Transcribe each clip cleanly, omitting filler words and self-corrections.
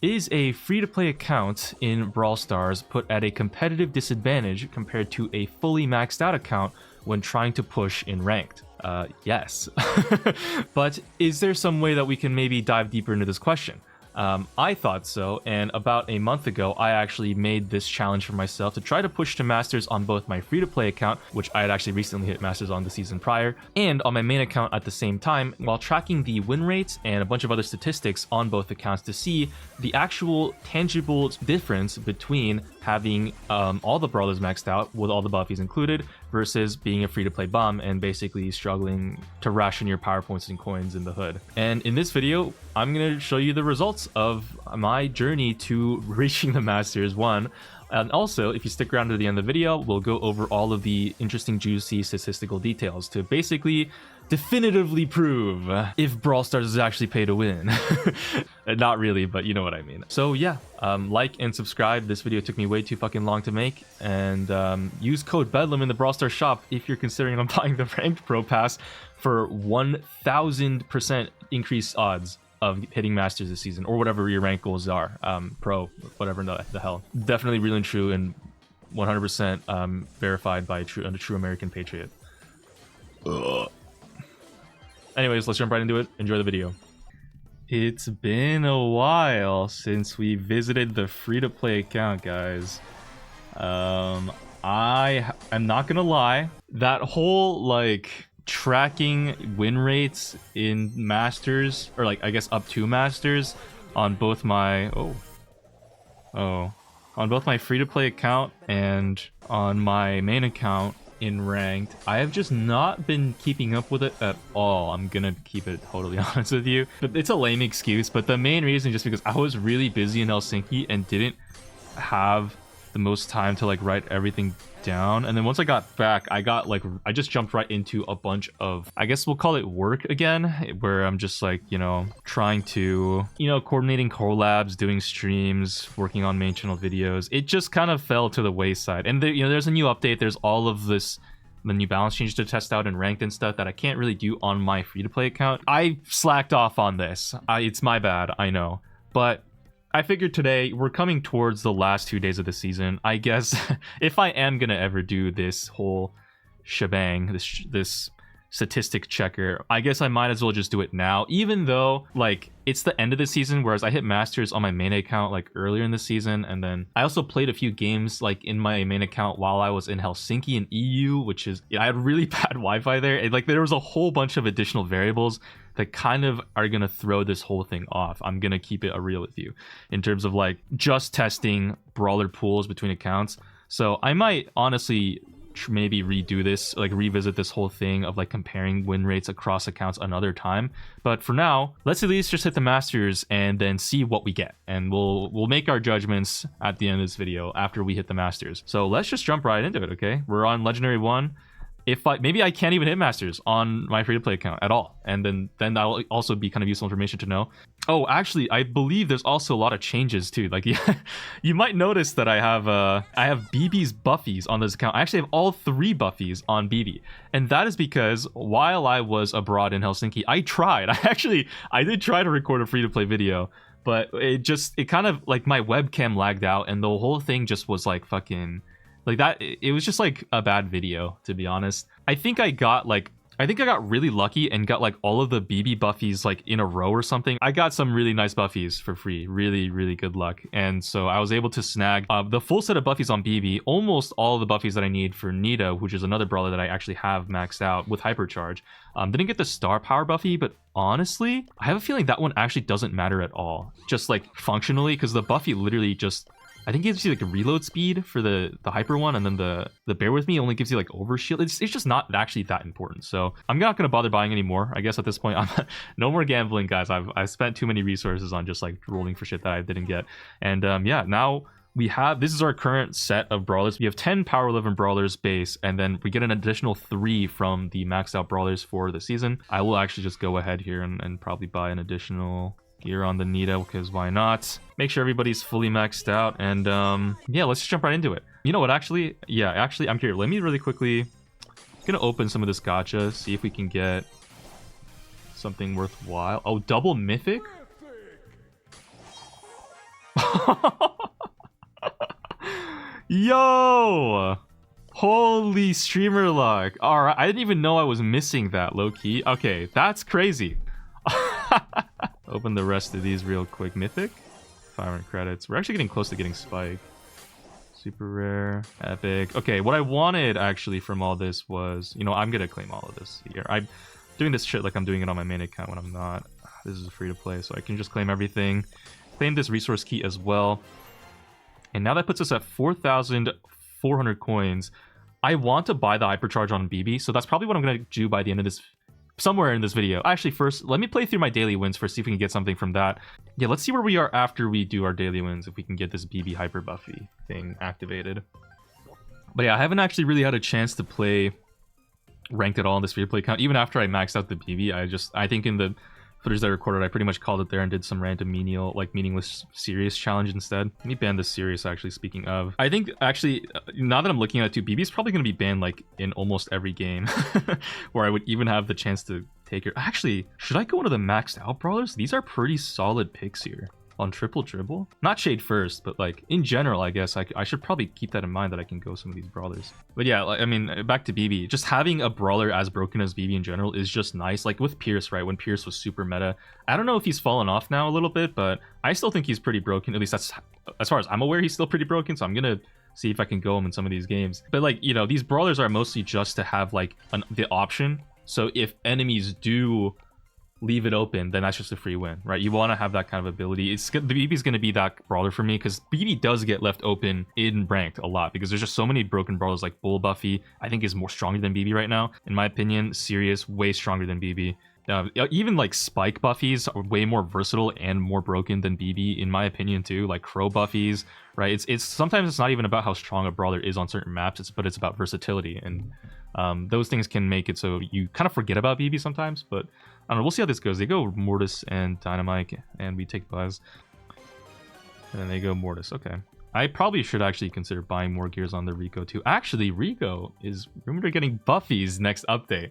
Is a free-to-play account in Brawl Stars put at a competitive disadvantage compared to a fully maxed out account when trying to push in ranked? Yes. But is there some way that we can maybe dive deeper into this question? I thought so, and about a month ago, I actually made this challenge for myself to try to push to Masters on both my free-to-play account, which I had actually recently hit Masters on the season prior, and on my main account at the same time, while tracking the win rates and a bunch of other statistics on both accounts to see the actual tangible difference between having all the brawlers maxed out with all the buffies included versus being a free-to-play bum and basically struggling to ration your power points and coins in the hood. And in this video, I'm going to show you the results of my journey to reaching the Masters 1. And also, if you stick around to the end of the video, we'll go over all of the interesting, juicy statistical details to basically definitively prove if Brawl Stars is actually pay to win. Not really, but you know what I mean. So yeah, like and subscribe. This video took me way too fucking long to make. And use code Bedlam in the Brawl Stars shop if you're considering on buying the Ranked Pro Pass for 1000% increased odds of hitting Masters this season, or whatever your rank goals are, pro, whatever the hell. Definitely real and true, and 100% verified by a true American patriot. Ugh. Anyways, let's jump right into it. Enjoy the video. It's been a while since we visited the free-to-play account, guys. I am not gonna lie, that whole like tracking win rates in Masters, or like I guess up to Masters, on both my on both my free-to-play account and on my main account in ranked, I have just not been keeping up with it at all. I'm gonna keep it totally honest with you, but it's a lame excuse. But the main reason, just because I was really busy in Helsinki and didn't have the most time to like write everything down. And then once I got back, I just jumped right into a bunch of, I guess we'll call it work again, where I'm just like, you know, trying to, you know, coordinating collabs, doing streams, working on main channel videos. It just kind of fell to the wayside. And you know, there's a new update. There's all of this, the new balance changes to test out in ranked and stuff that I can't really do on my free-to-play account. I slacked off on this. It's my bad, I know. But I figured today, we're coming towards the last 2 days of the season. I guess if I am gonna ever do this whole shebang, this statistic checker, I guess I might as well just do it now, even though like it's the end of the season, whereas I hit Masters on my main account like earlier in the season. And then I also played a few games like in my main account while I was in Helsinki and EU, which is, I had really bad Wi-Fi there. And like there was a whole bunch of additional variables that kind of are gonna throw this whole thing off. I'm gonna keep it real with you in terms of like just testing brawler pools between accounts. So I might honestly maybe redo this, like revisit this whole thing of like comparing win rates across accounts another time. But for now, let's at least just hit the Masters and then see what we get, and we'll make our judgments at the end of this video after we hit the Masters. So let's just jump right into it. Okay, we're on Legendary 1. If maybe I can't even hit Masters on my free-to-play account at all, and then that'll also be kind of useful information to know. Oh, actually, I believe there's also a lot of changes too. Like, yeah, you might notice that I have BB's buffies on this account. I actually have all 3 buffies on BB, and that is because while I was abroad in Helsinki, I did try to record a free-to-play video, but it kind of like my webcam lagged out, and the whole thing just was like fucking. Like that, it was just like a bad video, to be honest. I think I got really lucky and got like all of the BB buffies like in a row or something. I got some really nice buffies for free, really, really good luck. And so I was able to snag the full set of buffies on BB, almost all of the buffies that I need for Nita, which is another brawler that I actually have maxed out with hypercharge. Didn't get the star power buffy, but honestly, I have a feeling that one actually doesn't matter at all. Just like functionally, because the buffy literally just, I think it gives you like a reload speed for the hyper one, and then the bear with me only gives you like overshield. It's just not actually that important. So I'm not gonna bother buying anymore. I guess at this point, no more gambling, guys. I've spent too many resources on just like rolling for shit that I didn't get. And yeah, now this is our current set of brawlers. We have 10 power 11 brawlers base, and then we get an additional 3 from the maxed out brawlers for the season. I will actually just go ahead here and probably buy an additional gear on the Nita, because why not? Make sure everybody's fully maxed out, and yeah, let's just jump right into it. You know what, actually, I'm here. Let me really quickly gonna open some of this gacha, see if we can get something worthwhile. Oh, double mythic? Yo! Holy streamer luck. Alright, I didn't even know I was missing that, low-key. Okay, that's crazy. Open the rest of these real quick. Mythic? 500 credits. We're actually getting close to getting Spike. Super rare. Epic. Okay, what I wanted, actually, from all this was... You know, I'm gonna claim all of this here. I'm doing this shit like I'm doing it on my main account when I'm not. This is free to play, so I can just claim everything. Claim this resource key as well. And now that puts us at 4,400 coins. I want to buy the hypercharge on BB, so that's probably what I'm going to do by the end of this, somewhere in this video. Actually, first, let me play through my daily wins first, see if we can get something from that. Yeah, let's see where we are after we do our daily wins, if we can get this BB hyper buffy thing activated. But yeah, I haven't actually really had a chance to play ranked at all in this free-to-play account. Even after I maxed out the BB, I think in the footage that I recorded, I pretty much called it there and did some random menial, like meaningless serious challenge instead. Let me ban this serious, actually, speaking of. I think, actually, now that I'm looking at it too, BB is probably going to be banned, like, in almost every game. Where I would even have the chance to take her. Actually, should I go into the maxed out brawlers? These are pretty solid picks here. On triple dribble? Not Shade first, but like in general, I guess I should probably keep that in mind that I can go some of these brawlers. But yeah, like, I mean, back to BB. Just having a brawler as broken as BB in general is just nice. Like with Pierce, right? When Pierce was super meta. I don't know if he's fallen off now a little bit, but I still think he's pretty broken. At least that's, as far as I'm aware, he's still pretty broken. So I'm gonna see if I can go him in some of these games. But like, you know, these brawlers are mostly just to have like the option. So if enemies do leave it open, then that's just a free win, right? You want to have that kind of ability. The BB is going to be that brawler for me, because BB does get left open in ranked a lot, because there's just so many broken brawlers. Like Bull Buffy, I think is more stronger than BB right now. In my opinion, Sirius, way stronger than BB. Even like Spike Buffies are way more versatile and more broken than BB, in my opinion too. Like Crow Buffies, right? It's sometimes it's not even about how strong a brawler is on certain maps, but it's about versatility, and those things can make it so you kind of forget about BB sometimes. But I don't know, we'll see how this goes. They go Mortis and Dynamite, and we take Buzz. And then they go Mortis. Okay. I probably should actually consider buying more gears on the Rico too. Actually, Rico is rumored to getting Buffies next update.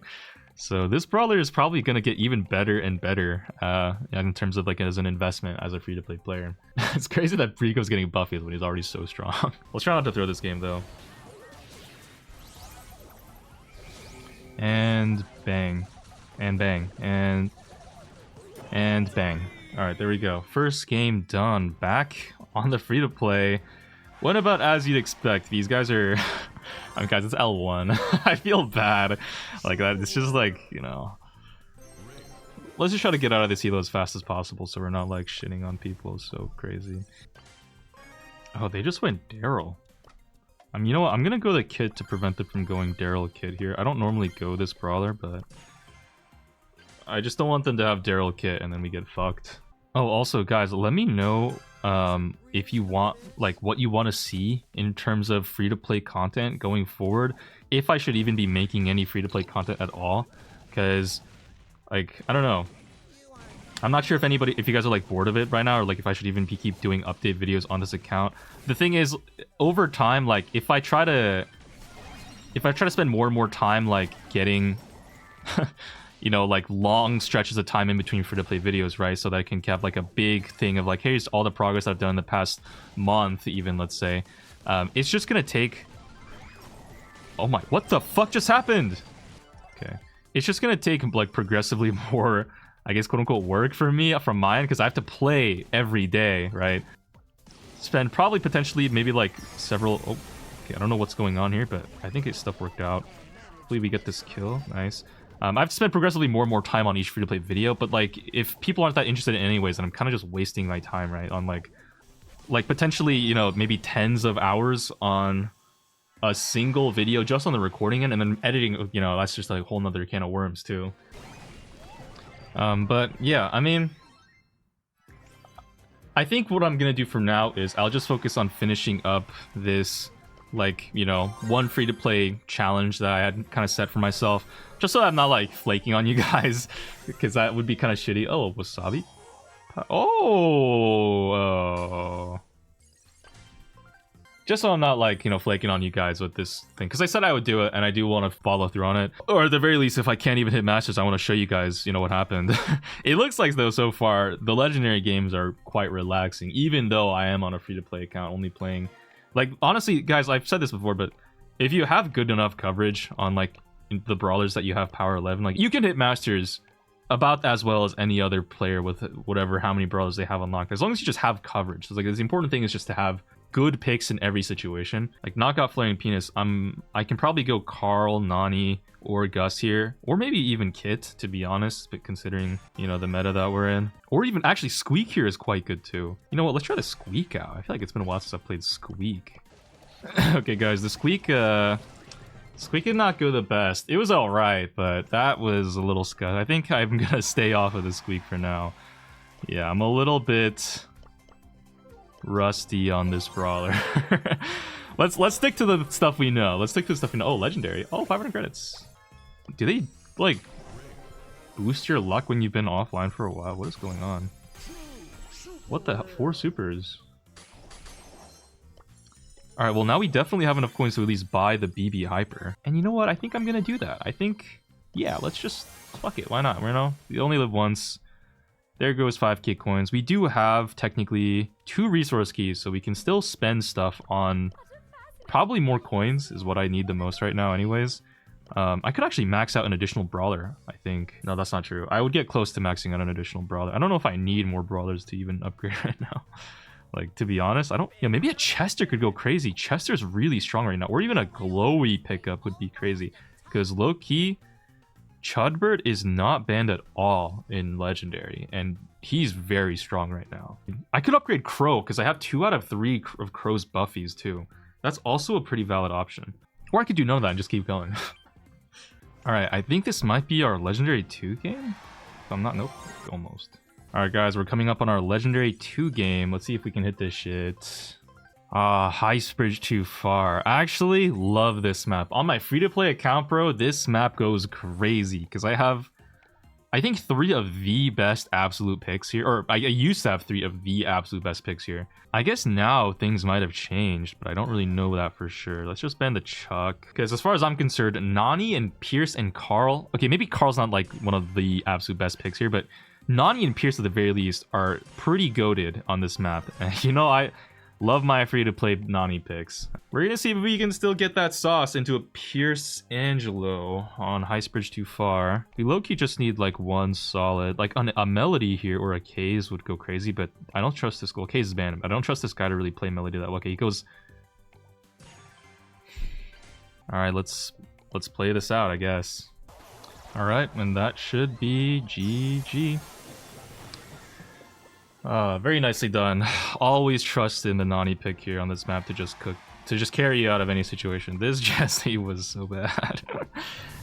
So this brawler is probably going to get even better and better in terms of like as an investment as a free-to-play player. It's crazy that Rico's getting Buffies when he's already so strong. Let's try not to throw this game though. And bang. And bang. And bang. Alright, there we go. First game done. Back on the free-to-play. What about as you'd expect? These guys are... I mean, guys, it's L1. I feel bad. Like that. It's just like, you know... Let's just try to get out of this elo as fast as possible so we're not like shitting on people so crazy. Oh, they just went Daryl. You know what? I'm gonna go the Kit to prevent them from going Daryl Kit here. I don't normally go this brawler, but... I just don't want them to have Daryl Kit and then we get fucked. Oh, also, guys, let me know if you want, like, what you want to see in terms of free-to-play content going forward. If I should even be making any free-to-play content at all. Because, like, I don't know. I'm not sure if you guys are, like, bored of it right now, or, like, if I should even keep doing update videos on this account. The thing is, over time, like, if I try to spend more and more time, like, getting... you know, like long stretches of time in between free-to-play videos, right? So that I can have like a big thing of like, here's all the progress I've done in the past month, even, let's say. It's just gonna take... Oh my, what the fuck just happened? Okay. It's just gonna take like progressively more, I guess, quote-unquote work for me from my end, because I have to play every day, right? Spend probably potentially maybe like several... Oh, okay, I don't know what's going on here, but I think his stuff worked out. Hopefully we get this kill. Nice. I've spent progressively more and more time on each free-to-play video, but like, if people aren't that interested in anyways, then I'm kind of just wasting my time, right? On like potentially, you know, maybe tens of hours on a single video just on the recording end, and then editing, you know, that's just like a whole nother can of worms too. But yeah, I mean, I think what I'm gonna do from now is I'll just focus on finishing up this, like, you know, one free-to-play challenge that I had kind of set for myself, just so I'm not like flaking on you guys, because that would be kind of shitty. Oh, Wasabi. Oh. Just so I'm not like, you know, flaking on you guys with this thing. Because I said I would do it, and I do want to follow through on it. Or at the very least, if I can't even hit Masters, I want to show you guys, you know, what happened. It looks like, though, so far, the Legendary games are quite relaxing. Even though I am on a free-to-play account, only playing... Like, honestly, guys, I've said this before, but if you have good enough coverage on, like, the Brawlers that you have Power 11, like, you can hit Masters about as well as any other player with whatever, how many Brawlers they have unlocked. As long as you just have coverage. So, like, the important thing is just to have good picks in every situation. Like Knockout Flaring Penis, I can probably go Carl, Nani, or Gus here, or maybe even Kit, to be honest, but considering, you know, the meta that we're in. Or even actually Squeak here is quite good too. You know what, let's try the Squeak out. I feel like it's been a while since I've played Squeak. Okay guys, the Squeak did not go the best. It was alright, but that was a little scud. I think I'm gonna stay off of the Squeak for now. Yeah, I'm a little bit rusty on this Brawler. let's stick to the stuff we know. Let's stick to the stuff we know. Oh, Legendary. Oh, 500 credits. Do they, like, boost your luck when you've been offline for a while? What is going on? What the hell? 4 supers. Alright, well now we definitely have enough coins to at least buy the BB Hyper. And you know what? I think I'm gonna do that. I think, yeah, let's just, fuck it. Why not? You know, we only live once. There goes 5k coins. We do have, technically, 2 resource keys, so we can still spend stuff on probably more coins is what I need the most right now anyways. I could actually max out an additional Brawler, I think. No, that's not true. I would get close to maxing out an additional Brawler. I don't know if I need more Brawlers to even upgrade right now. Like, to be honest, I don't... Yeah, maybe a Chester could go crazy. Chester's really strong right now. Or even a Glowy pickup would be crazy. Because low-key... Chudbird is not banned at all in Legendary, and he's very strong right now. I could upgrade Crow, because I have 2 out of 3 of Crow's buffies, too. That's also a pretty valid option. Or I could do none of that and just keep going. Alright, I think this might be our Legendary 2 game? If I'm not... Nope, almost. Alright guys, we're coming up on our Legendary 2 game. Let's see if we can hit this shit. Heist Bridge too far. I actually love this map. On my free-to-play account, bro, this map goes crazy. Because I have, I think, 3 of the best absolute picks here. Or I used to have 3 of the absolute best picks here. I guess now things might have changed, but I don't really know that for sure. Let's just ban the Chuck. Because as far as I'm concerned, Nani and Pierce and Carl... Okay, maybe Carl's not like one of the absolute best picks here, but Nani and Pierce at the very least are pretty goated on this map. And you know, I... love my free-to-play Nani picks. We're gonna see if we can still get that sauce into a Pierce Angelo on Heist Bridge too far. We low-key just need like one solid, like a Melody here or a Kaze would go crazy, but I don't trust this. Well, Kaze is banned. I don't trust this guy to really play Melody that well. Okay, he goes... Alright, let's play this out, I guess. Alright, and that should be GG. Very nicely done. Always trust in the Nani pick here on this map to just carry you out of any situation. This Jessie was so bad.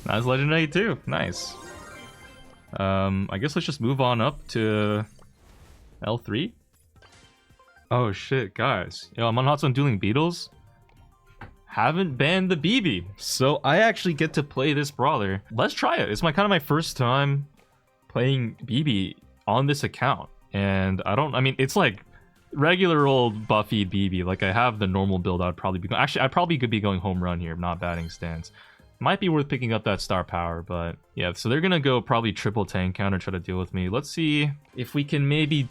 Nice Legendary too. Nice. I guess let's just move on up to L3. Oh shit, guys. Yo, I'm on Hot Zone Dueling Beetles. Haven't banned the BB, so I actually get to play this Brawler. Let's try it. It's kind of my first time playing BB on this account. And I mean, it's like regular old Buffy BB. Like, I have the normal build. I'd probably be actually, I probably could be going home run here, not batting stance. Might be worth picking up that star power, but yeah, so they're gonna go probably triple tank counter, try to deal with me. Let's see if we can maybe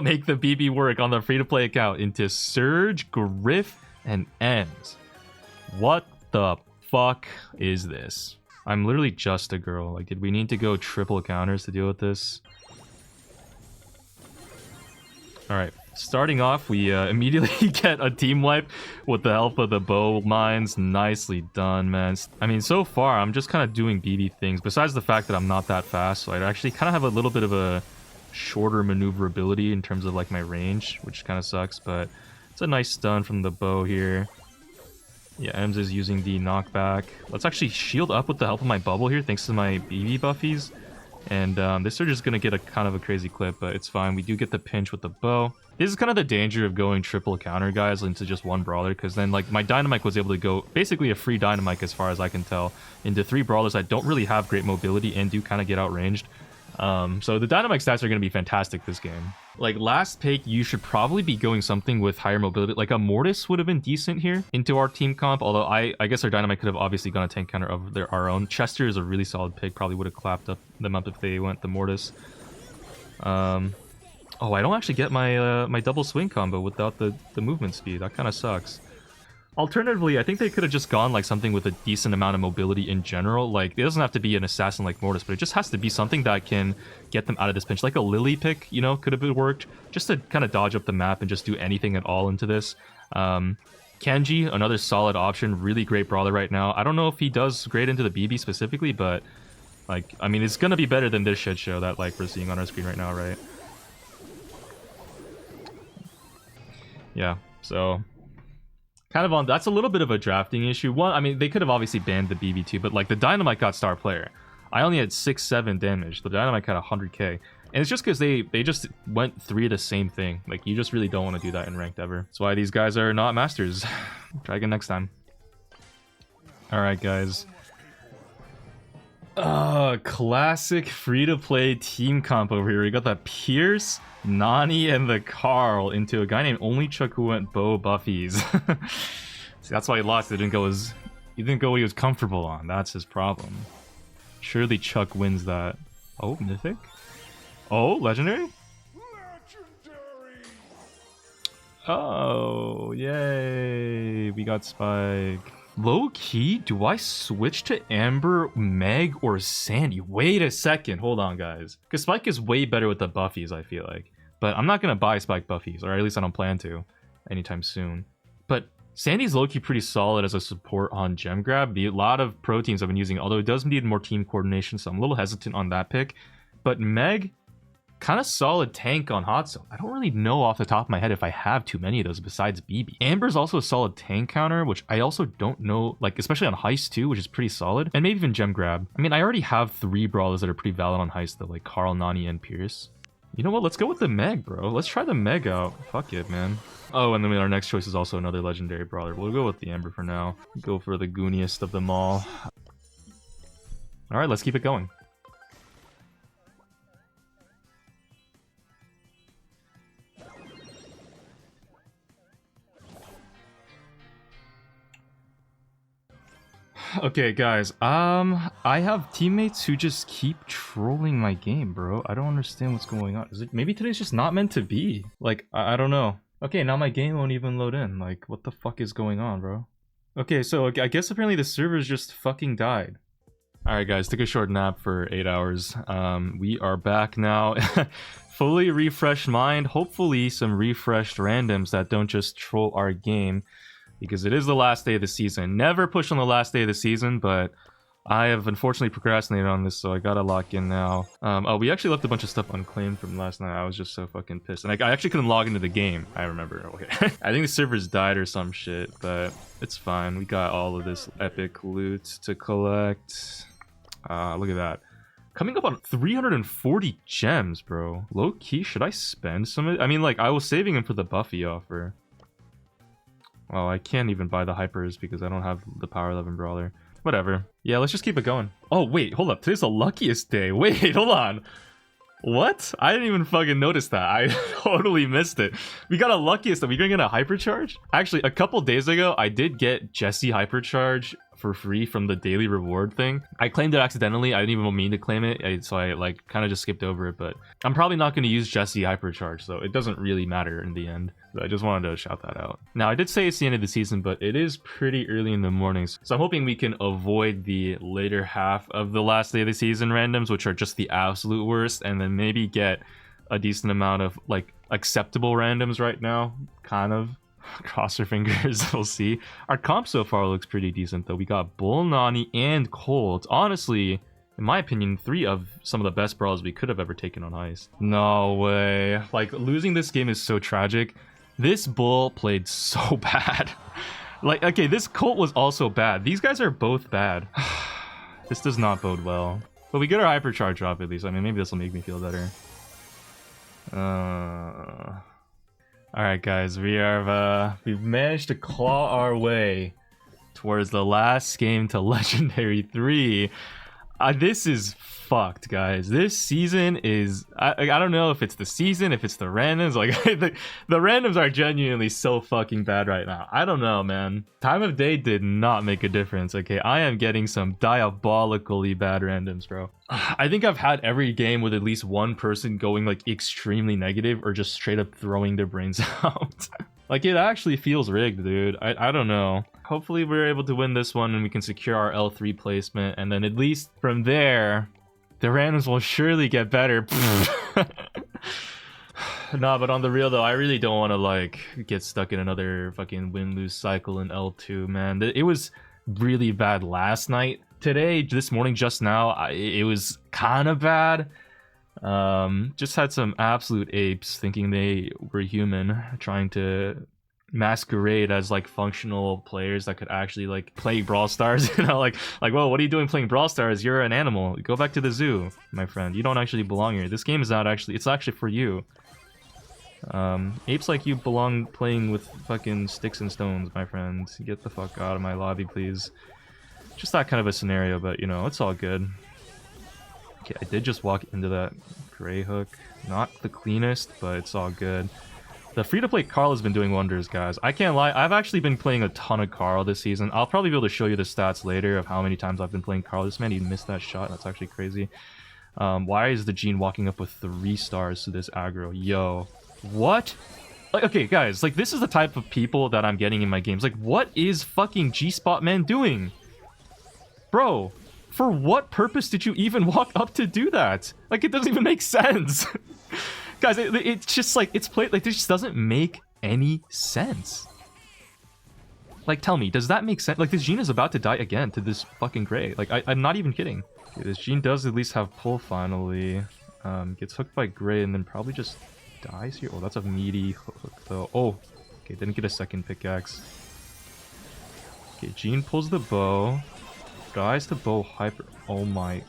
make the BB work on the free-to-play account into Surge, Griff, and Ems. What the fuck is this? I'm literally just a girl. Like, did we need to go triple counters to deal with this? Alright, starting off, we immediately get a team wipe with the help of the bow mines. Nicely done, man. I mean, so far, I'm just kind of doing BB things, besides the fact that I'm not that fast, so I actually kind of have a little bit of a shorter maneuverability in terms of, like, my range, which kind of sucks, but it's a nice stun from the bow here. Yeah, Ems is using the knockback. Let's actually shield up with the help of my bubble here, thanks to my BB buffies. And this Surge is going to get a kind of a crazy clip, but it's fine. We do get the pinch with the bow. This is kind of the danger of going triple counter, guys, into just one Brawler, because then, like, my Dynamite was able to go basically a free Dynamite, as far as I can tell, into 3 Brawlers that don't really have great mobility and do kind of get outranged. So the Dynamite stats are going to be fantastic this game. Like last pick, you should probably be going something with higher mobility. Like a Mortis would have been decent here into our team comp. Although I guess our Dynamite could have obviously gone a tank counter of our own. Chester is a really solid pick. Probably would have clapped them up if they went the Mortis. Oh, I don't actually get my my double swing combo without the movement speed. That kind of sucks. Alternatively, I think they could have just gone like something with a decent amount of mobility in general. Like, it doesn't have to be an assassin like Mortis, but it just has to be something that can get them out of this pinch. Like a Lily pick, you know, could have worked. Just to kind of dodge up the map and just do anything at all into this. Kenji, another solid option. Really great brawler right now. I don't know if he does great into the BB specifically, but like, I mean, it's gonna be better than this shit show that like we're seeing on our screen right now, right? Yeah, so... kind of on, that's a little bit of a drafting issue. One, I mean, they could have obviously banned the BB2, but like the Dynamite got star player. I only had 6-7 damage. The Dynamite got 100k. And it's just because they just went 3 of the same thing. Like, you just really don't want to do that in ranked ever. That's why these guys are not masters. Try again next time. Alright, guys. Classic free-to-play team comp over here. We got the Pierce, Nani, and the Carl into a guy named Only Chuck who went Bo Buffies. See, that's why he lost. He didn't go what he was comfortable on. That's his problem. Surely Chuck wins that. Oh, mythic? Oh, legendary? Legendary! Oh, yay. We got Spike. Low key, do I switch to Amber, Meg, or Sandy? Wait a second. Hold on, guys. Because Spike is way better with the buffies, I feel like. But I'm not going to buy Spike buffies, or at least I don't plan to anytime soon. But Sandy's low-key pretty solid as a support on Gem Grab. A lot of pro teams have been using it, although it does need more team coordination, so I'm a little hesitant on that pick. But Meg, kind of solid tank on Hot Zone. I don't really know off the top of my head if I have too many of those besides BB. Amber's also a solid tank counter, which I also don't know, like, especially on Heist too, which is pretty solid. And maybe even Gem Grab. I mean, I already have 3 brawlers that are pretty valid on Heist though, like Carl, Nani, and Pierce. You know what? Let's go with the Meg, bro. Let's try the Meg out. Fuck it, man. Oh, and then our next choice is also another legendary brawler. We'll go with the Amber for now. Go for the gooniest of them all. Alright, let's keep it going. Okay, guys, I have teammates who just keep trolling my game, bro. I don't understand what's going on. Is it maybe today's just not meant to be? Like, I don't know. Okay, now my game won't even load in. Like, what the fuck is going on, bro? Okay, so I guess apparently the servers just fucking died. Alright, guys, took a short nap for 8 hours. We are back now. Fully refreshed mind. Hopefully some refreshed randoms that don't just troll our game. Because it is the last day of the season. Never push on the last day of the season, but I have unfortunately procrastinated on this, so I gotta lock in now. Oh, we actually left a bunch of stuff unclaimed from last night. I was just so fucking pissed. And I actually couldn't log into the game, I remember. Okay. I think the servers died or some shit, but it's fine. We got all of this epic loot to collect. Look at that. Coming up on 340 gems, bro. Low key, should I spend some of it? I mean, like, I was saving them for the Buffy offer. Well, I can't even buy the hypers because I don't have the power 11 brawler. Whatever. Yeah, let's just keep it going. Oh, wait, hold up. Today's the luckiest day. Wait, hold on. What? I didn't even fucking notice that. I totally missed it. We got a luckiest. Are we gonna get a hypercharge? Actually, a couple days ago, I did get Jesse hypercharge for free from the daily reward thing. I claimed it accidentally. I didn't even mean to claim it, so I like kind of just skipped over it. But I'm probably not going to use Jesse hypercharge, so it doesn't really matter in the end. But I just wanted to shout that out. Now, I did say it's the end of the season, but it is pretty early in the mornings, so I'm hoping we can avoid the later half of the last day of the season randoms, which are just the absolute worst, and then maybe get a decent amount of like acceptable randoms right now, kind of. Cross your fingers, we'll see. Our comp so far looks pretty decent though. We got Bull, Nani, and Colt. Honestly, in my opinion, 3 of some of the best brawls we could have ever taken on Heist. No way. Like, losing this game is so tragic. This Bull played so bad. Like, okay, this Colt was also bad. These guys are both bad. This does not bode well. But we get our hypercharge off at least. I mean, maybe this will make me feel better. Alright guys, we've managed to claw our way towards the last game to Legendary 3. This is fucked, guys. This season is... I don't know if it's the season, if it's the randoms. Like, the randoms are genuinely so fucking bad right now. I don't know, man. Time of day did not make a difference, okay? I am getting some diabolically bad randoms, bro. I think I've had every game with at least one person going, like, extremely negative or just straight up throwing their brains out. Like, it actually feels rigged, dude. I don't know. Hopefully we're able to win this one and we can secure our L3 placement. And then at least from there, the randoms will surely get better. Nah, but on the real though, I really don't want to, like, get stuck in another fucking win-lose cycle in L2, man. It was really bad last night. Today, this morning, just now, it was kind of bad. Just had some absolute apes thinking they were human, trying to masquerade as like functional players that could actually like play Brawl Stars. You know, like whoa, what are you doing playing Brawl Stars? You're an animal. Go back to the zoo, my friend. You don't actually belong here. This game is not actually, it's actually for you. Apes like you belong playing with fucking sticks and stones, my friend. Get the fuck out of my lobby, please. Just that kind of a scenario, but you know, it's all good. Okay, I did just walk into that gray hook. Not the cleanest, but it's all good. The free-to-play Carl has been doing wonders, guys. I can't lie, I've actually been playing a ton of Carl this season. I'll probably be able to show you the stats later of how many times I've been playing Carl. This man, he missed that shot. That's actually crazy. Why is the Gene walking up with 3 stars to this aggro? Yo. What? Like, okay, guys, like, this is the type of people that I'm getting in my games. Like, what is fucking G-Spot Man doing? Bro. For what purpose did you even walk up to do that? Like, it doesn't even make sense. Guys, it's just like, it's played, like, this just doesn't make any sense. Like, tell me, does that make sense? Like, this Gene is about to die again to this fucking gray. Like, I'm not even kidding. Okay, this Gene does at least have pull finally. Gets hooked by gray and then probably just dies here. Oh, that's a meaty hook though. Oh, okay, didn't get a second pickaxe. Okay, Gene pulls the bow. Dies to bow hyper. Oh my.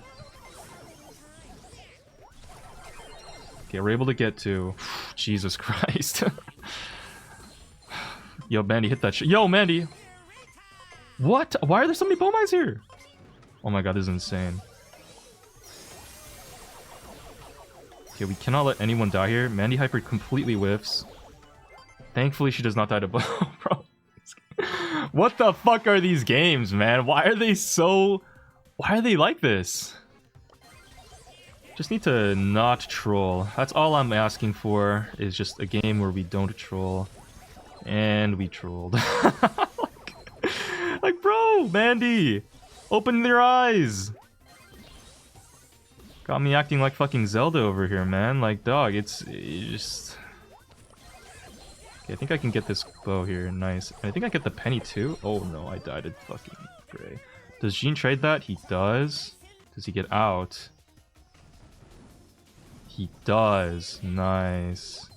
Okay, we're able to get to. Jesus Christ. Yo, Mandy, hit that shit. Yo, Mandy! What? Why are there so many bow mines here? Oh my god, this is insane. Okay, we cannot let anyone die here. Mandy hyper completely whiffs. Thankfully, she does not die to bow, bro. What the fuck are these games, man? Why are they so... Why are they like this? Just need to not troll. That's all I'm asking for, is just a game where we don't troll. And we trolled. like, bro, Mandy! Open your eyes! Got me acting like fucking Zelda over here, man. Like, dog, it's just... I think I can get this bow here. Nice. I think I get the penny too. Oh no, I died to fucking gray. Does Gene trade that? He does. Does he get out? He does. Nice.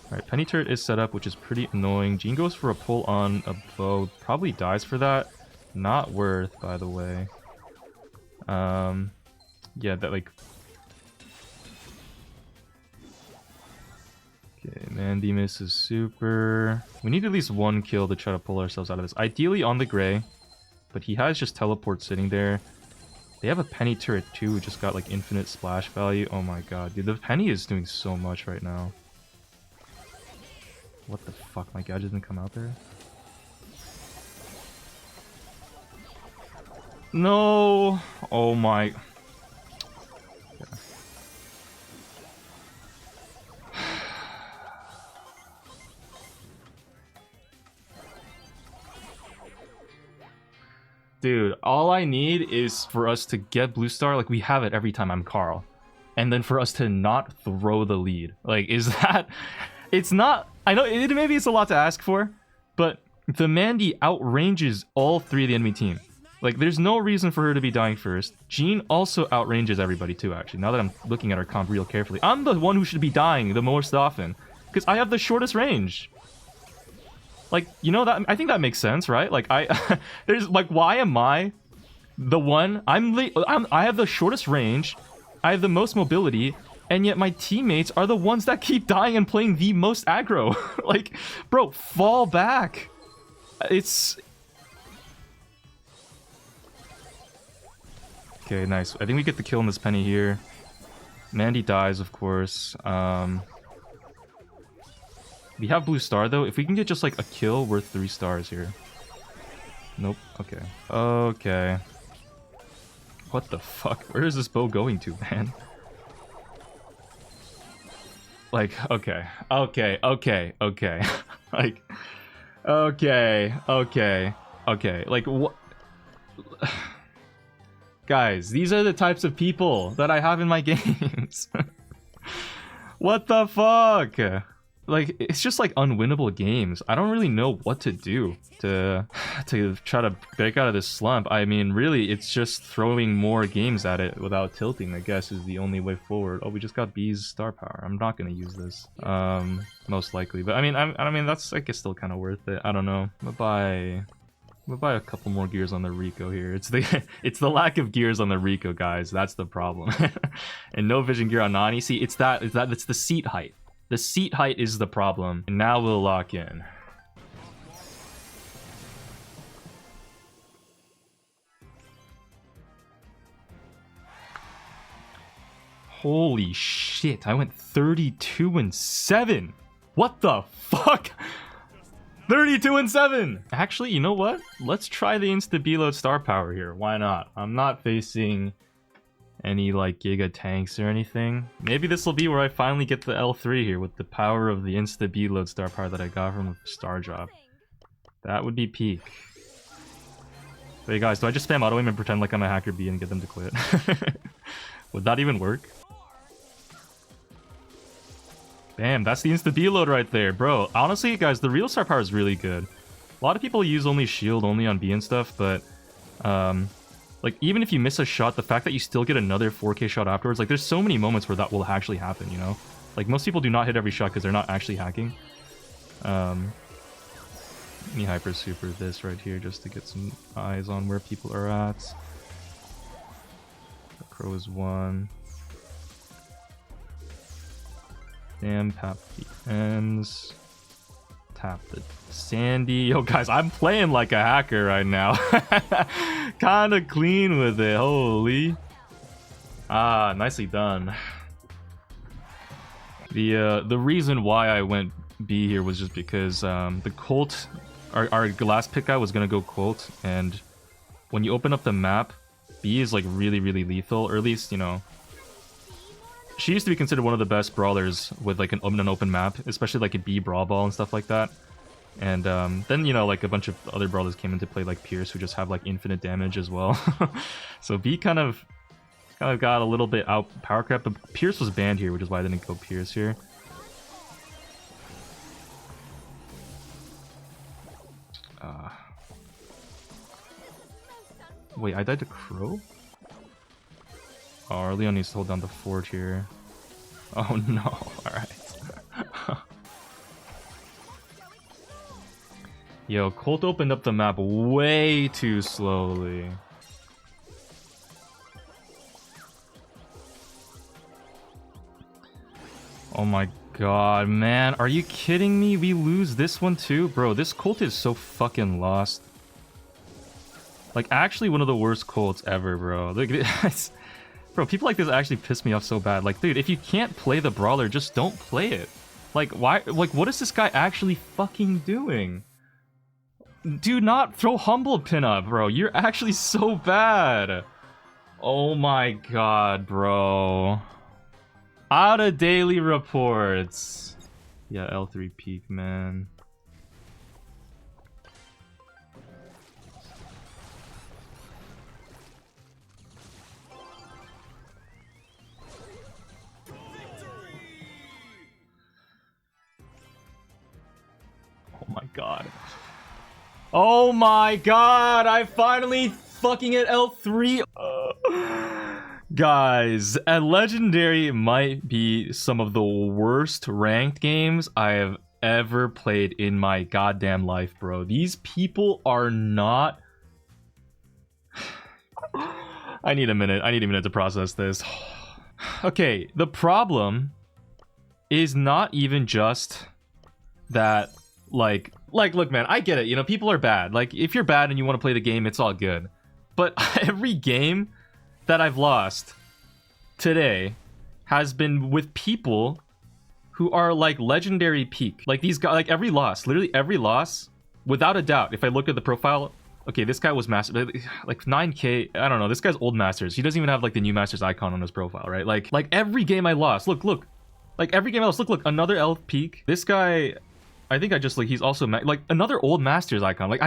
Alright, penny turret is set up, which is pretty annoying. Gene goes for a pull on a bow. Probably dies for that. Not worth, by the way. Yeah, that like... Okay, Mandy misses super. We need at least one kill to try to pull ourselves out of this. Ideally on the gray, but he has just teleport sitting there. They have a penny turret too, who just got like infinite splash value. Oh my god, dude, the penny is doing so much right now. What the fuck, my gadget didn't come out there? No! Oh my... Dude, all I need is for us to get blue star, like we have it every time I'm Carl. And then for us to not throw the lead. Like, is that... It's not... I know, maybe it's a lot to ask for, but the Mandy outranges all 3 of the enemy team. Like, there's no reason for her to be dying first. Gene also outranges everybody too, actually. Now that I'm looking at our comp real carefully. I'm the one who should be dying the most often. Because I have the shortest range. Like, you know, that I think that makes sense, right? Like, there's like, why am I the one? I have the shortest range, I have the most mobility, and yet my teammates are the ones that keep dying and playing the most aggro. Like, bro, fall back. Okay, nice. I think we get the kill in this penny here. Mandy dies, of course. We have blue star, though. If we can get just, like, a kill, we're 3 stars here. Nope. Okay. Okay. What the fuck? Where is this bow going to, man? Like, okay. Okay. Okay. Okay. Like, okay. Okay. Okay. Like, what? Guys, these are the types of people that I have in my games. What the fuck? Like, it's just like unwinnable games. I don't really know what to do to try to break out of this slump. I mean, really, it's just throwing more games at it without tilting, I guess, is the only way forward. Oh, we just got B's star power. I'm not gonna use this, most likely. But I mean, that's, I guess, still kind of worth it. I don't know. I'm gonna buy a couple more gears on the Rico here. It's the lack of gears on the Rico, guys. That's the problem. And no vision gear on Nani. See, it's the seat height. The seat height is the problem. And now we'll lock in. Holy shit, I went 32-7. What the fuck? 32-7. Actually, you know what? Let's try the insta-beload star power here. Why not? I'm not facing any like giga tanks or anything. Maybe this will be where I finally get the L3 here with the power of the insta beload star power that I got from the star drop. That would be peak. Wait, guys, do I just spam auto aim and pretend like I'm a hacker B and get them to quit? Would that even work? Bam, that's the insta beload right there, bro. Honestly, guys, the real star power is really good. A lot of people use only shield only on B and stuff, but like, even if you miss a shot, the fact that you still get another 4K shot afterwards, like, there's so many moments where that will actually happen, you know? Like, most people do not hit every shot because they're not actually hacking. Let me hyper super this right here just to get some eyes on where people are at. The crow is 1. Damn, tap the ends. Tap the Sandy. Yo, guys, I'm playing like a hacker right now. Kinda clean with it. Holy. Ah, nicely done. The reason why I went B here was just because the Colt, our last pick guy was gonna go Colt, and when you open up the map, B is like really, really lethal, or at least, you know, she used to be considered one of the best brawlers with like an open map, especially like a B brawl ball and stuff like that. And then, you know, like a bunch of other brawlers came into play, like Pierce, who just have like infinite damage as well. So B kind of got a little bit out power crept, but Pierce was banned here, which is why I didn't go Pierce here. Wait, I died to Crow? Oh, Leon needs to hold down the fort here. Oh no, alright. Yo, Colt opened up the map way too slowly. Oh my god, man. Are you kidding me? We lose this one too? Bro, this Colt is so fucking lost. Like, actually one of the worst Colts ever, bro. Like, bro, people like this actually piss me off so bad. Like, dude, if you can't play the Brawler, just don't play it. Like, why? Like, what is this guy actually fucking doing? Do not throw Humble Pin up, bro. You're actually so bad. Oh my god, bro. Out of daily reports. Yeah, L3 peak, man. Oh my god. Oh my god, I finally fucking hit L3. Guys, at Legendary might be some of the worst ranked games I have ever played in my goddamn life, bro. These people are not... I need a minute. I need a minute to process this. Okay, the problem is not even just that... Like, look, man, I get it. You know, people are bad. Like, if you're bad and you want to play the game, it's all good. But every game, that I've lost today has been with people who are like legendary peak. Like these guys, like every loss, literally every loss, without a doubt, if I look at the profile, okay, this guy was master, like 9k, I don't know, this guy's old masters. He doesn't even have like the new masters icon on his profile, right? Like every game I lost, look, like every game I lost, look, another elf peak. This guy, I think I just like, he's also like another old masters icon. Like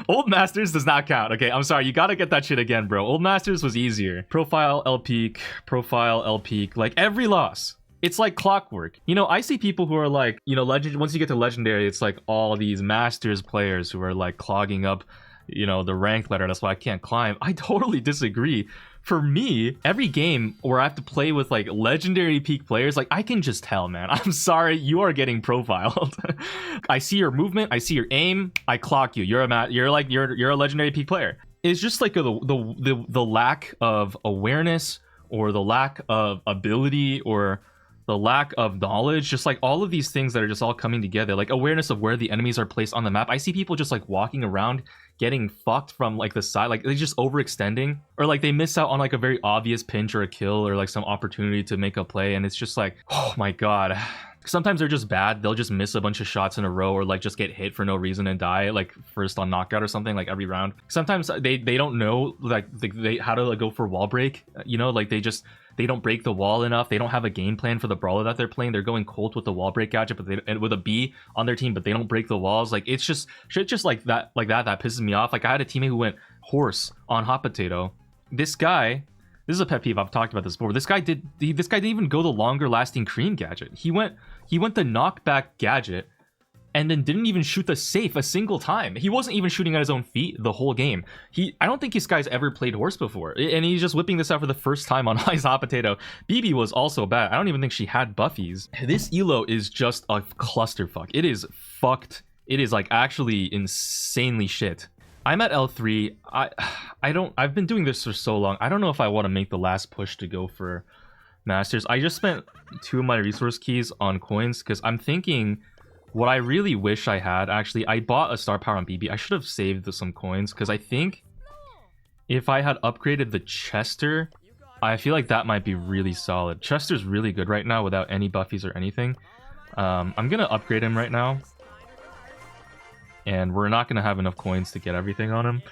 old masters does not count. Okay, I'm sorry, you gotta get that shit again, bro. Old masters was easier. Profile L peak, profile L peak, like every loss. It's like clockwork. You know, I see people who are like, you know, legend. Once you get to legendary, it's like all these masters players who are like clogging up, you know, the rank ladder. That's why I can't climb. I totally disagree. For me, every game where I have to play with like legendary peak players, like I can just tell, man. I'm sorry, you are getting profiled. I see your movement, I see your aim, I clock you. You're a legendary peak player. It's just like the lack of awareness or the lack of ability or the lack of knowledge, just like all of these things that are just all coming together, like awareness of where the enemies are placed on the map. I see people just like walking around getting fucked from like the side, like they just overextending, or like they miss out on like a very obvious pinch or a kill or like some opportunity to make a play, and it's just like, oh my god. Sometimes they're just bad. They'll just miss a bunch of shots in a row or like just get hit for no reason and die like first on knockout or something, like every round. Sometimes they don't know like they how to like go for wall break, you know, like they don't break the wall enough. They don't have a game plan for the brawler that they're playing. They're going cold with the wall break gadget, but and with a B on their team, but they don't break the walls. Like it's just shit just like that that pisses me off. Like I had a teammate who went horse on hot potato. This guy, this is a pet peeve. I've talked about this before. This guy didn't even go the longer lasting cream gadget. He went the knockback gadget and then didn't even shoot the safe a single time. He wasn't even shooting at his own feet the whole game. I don't think this guy's ever played horse before, and he's just whipping this out for the first time on his hot potato. BB was also bad. I don't even think she had buffies. This elo is just a clusterfuck. It is fucked. It is like actually insanely shit. I'm at L3. I've been doing this for so long. I don't know if I want to make the last push to go for masters. I just spent 2 of my resource keys on coins because I'm thinking what I really wish I had, actually, I bought a star power on BB. I should have saved some coins because I think if I had upgraded the Chester, I feel like that might be really solid. Chester's really good right now without any buffies or anything. I'm gonna upgrade him right now, and we're not gonna have enough coins to get everything on him,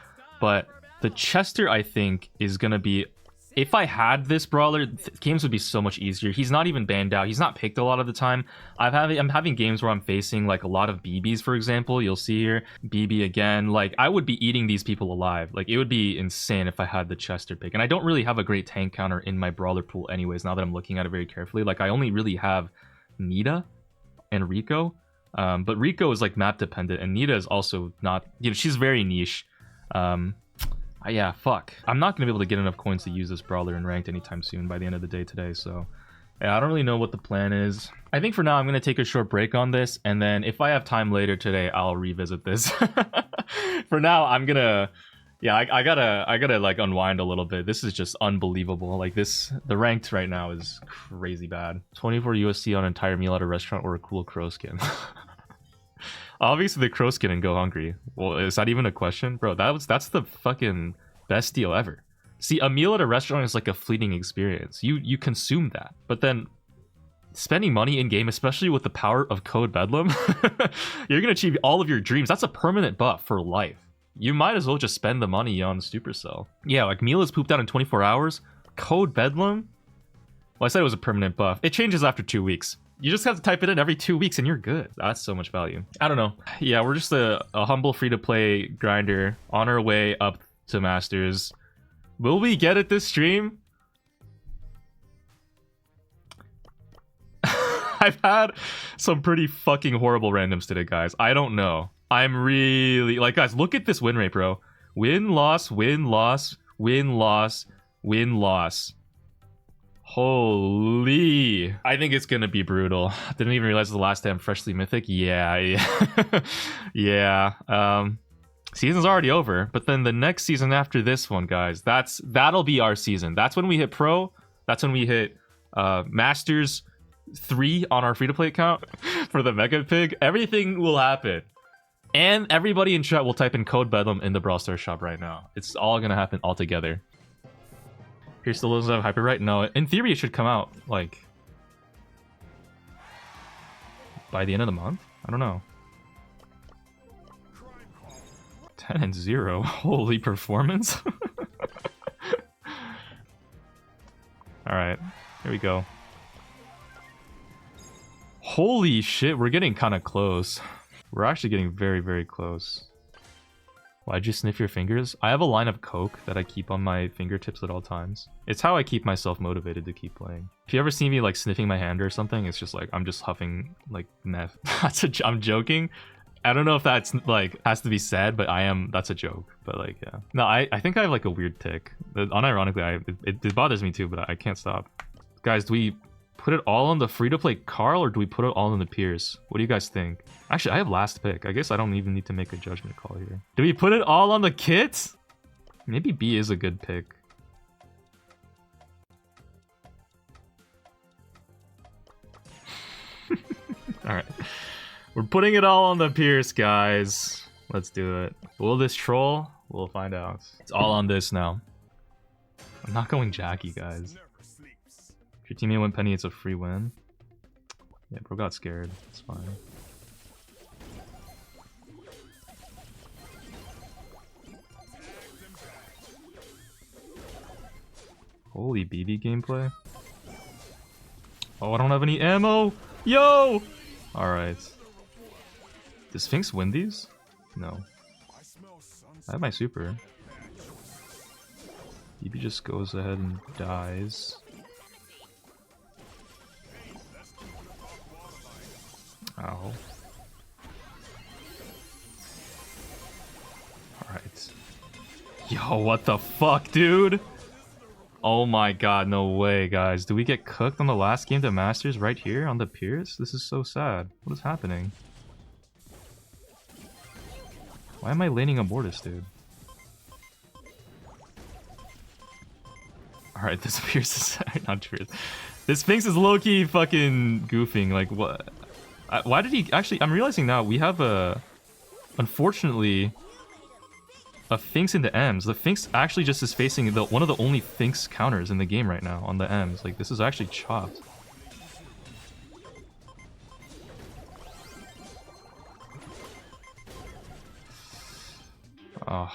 but the Chester I think is gonna be, if I had this brawler, games would be so much easier. He's not even banned out. He's not picked a lot of the time. I'm having games where I'm facing like a lot of BBs, for example. You'll see here, BB again. Like I would be eating these people alive. Like it would be insane if I had the Chester pick. And I don't really have a great tank counter in my brawler pool anyways, now that I'm looking at it very carefully. Like I only really have Nita and Rico. But Rico is like map dependent, and Nita is also not, you know, she's very niche. Yeah, fuck. I'm not gonna be able to get enough coins to use this brawler in ranked anytime soon by the end of the day today, so yeah, I don't really know what the plan is. I think for now I'm gonna take a short break on this, and then if I have time later today, I'll revisit this. For now, I'm gonna, yeah, I gotta like unwind a little bit. This is just unbelievable. Like the ranked right now is crazy bad. 24 USD on an entire meal at a restaurant or a cool crow skin. Obviously the crow skin and go hungry. Well, is that even a question? Bro, that's the fucking best deal ever. See, a meal at a restaurant is like a fleeting experience. You consume that. But then spending money in game, especially with the power of Code Bedlam, you're gonna achieve all of your dreams. That's a permanent buff for life. You might as well just spend the money on Supercell. Yeah, like meal is pooped out in 24 hours. Code Bedlam? Well, I said it was a permanent buff. It changes after 2 weeks. You just have to type it in every 2 weeks and you're good. That's so much value. I don't know. Yeah, we're just a humble free-to-play grinder on our way up to Masters. Will we get it this stream? I've had some pretty fucking horrible randoms today, guys. I don't know. I'm really... Like, guys, look at this win rate, bro. Win, loss, win, loss, win, loss, win, loss. Holy, I think it's gonna be brutal. Didn't even realize the last time freshly mythic. Yeah. Yeah. Season's already over, but then the next season after this one, guys, that'll be our season. That's when we hit pro. That's when we hit Masters 3 on our free-to-play account for the Mega Pig. Everything will happen. And everybody in chat will type in Code Bedlam in the Brawl Stars shop right now. It's all gonna happen all together. Pierce still doesn't have hyper, right? No, in theory it should come out, like, by the end of the month? I don't know. 10 and 0. Holy performance. Alright, here we go. Holy shit, we're getting kind of close. We're actually getting very, very close. Why'd you sniff your fingers? I have a line of coke that I keep on my fingertips at all times. It's how I keep myself motivated to keep playing. If you ever see me like sniffing my hand or something, it's just like I'm just huffing like meth. I'm joking. I don't know if that's like has to be said, but that's a joke. But like, yeah. No, I think I have like a weird tick. Unironically, it bothers me too, but I can't stop. Guys, do we put it all on the free-to-play Carl, or do we put it all on the Pierce? What do you guys think? Actually, I have last pick. I guess I don't even need to make a judgment call here. Do we put it all on the kit? Maybe B is a good pick. Alright. We're putting it all on the Pierce, guys. Let's do it. Will this troll? We'll find out. It's all on this now. I'm not going Jackie, guys. If your teammate went Penny, it's a free win. Yeah, bro got scared. It's fine. Holy BB gameplay. Oh, I don't have any ammo! Yo! Alright. Does Sphinx win these? No. I have my super. BB just goes ahead and dies. Ow. Alright. Yo, what the fuck, dude? Oh my god, no way, guys. Do we get cooked on the last game to Masters right here on the Pierce? This is so sad. What is happening? Why am I laning a Mortis, dude? Alright, this Pierce is... not Pierce. This Sphinx is low-key fucking goofing. Like, what? Why did he... Actually, I'm realizing now, we have a... Unfortunately... a Finks into M's. The Finks actually just is facing one of the only Finks counters in the game right now on the M's. Like, this is actually chopped. Oh.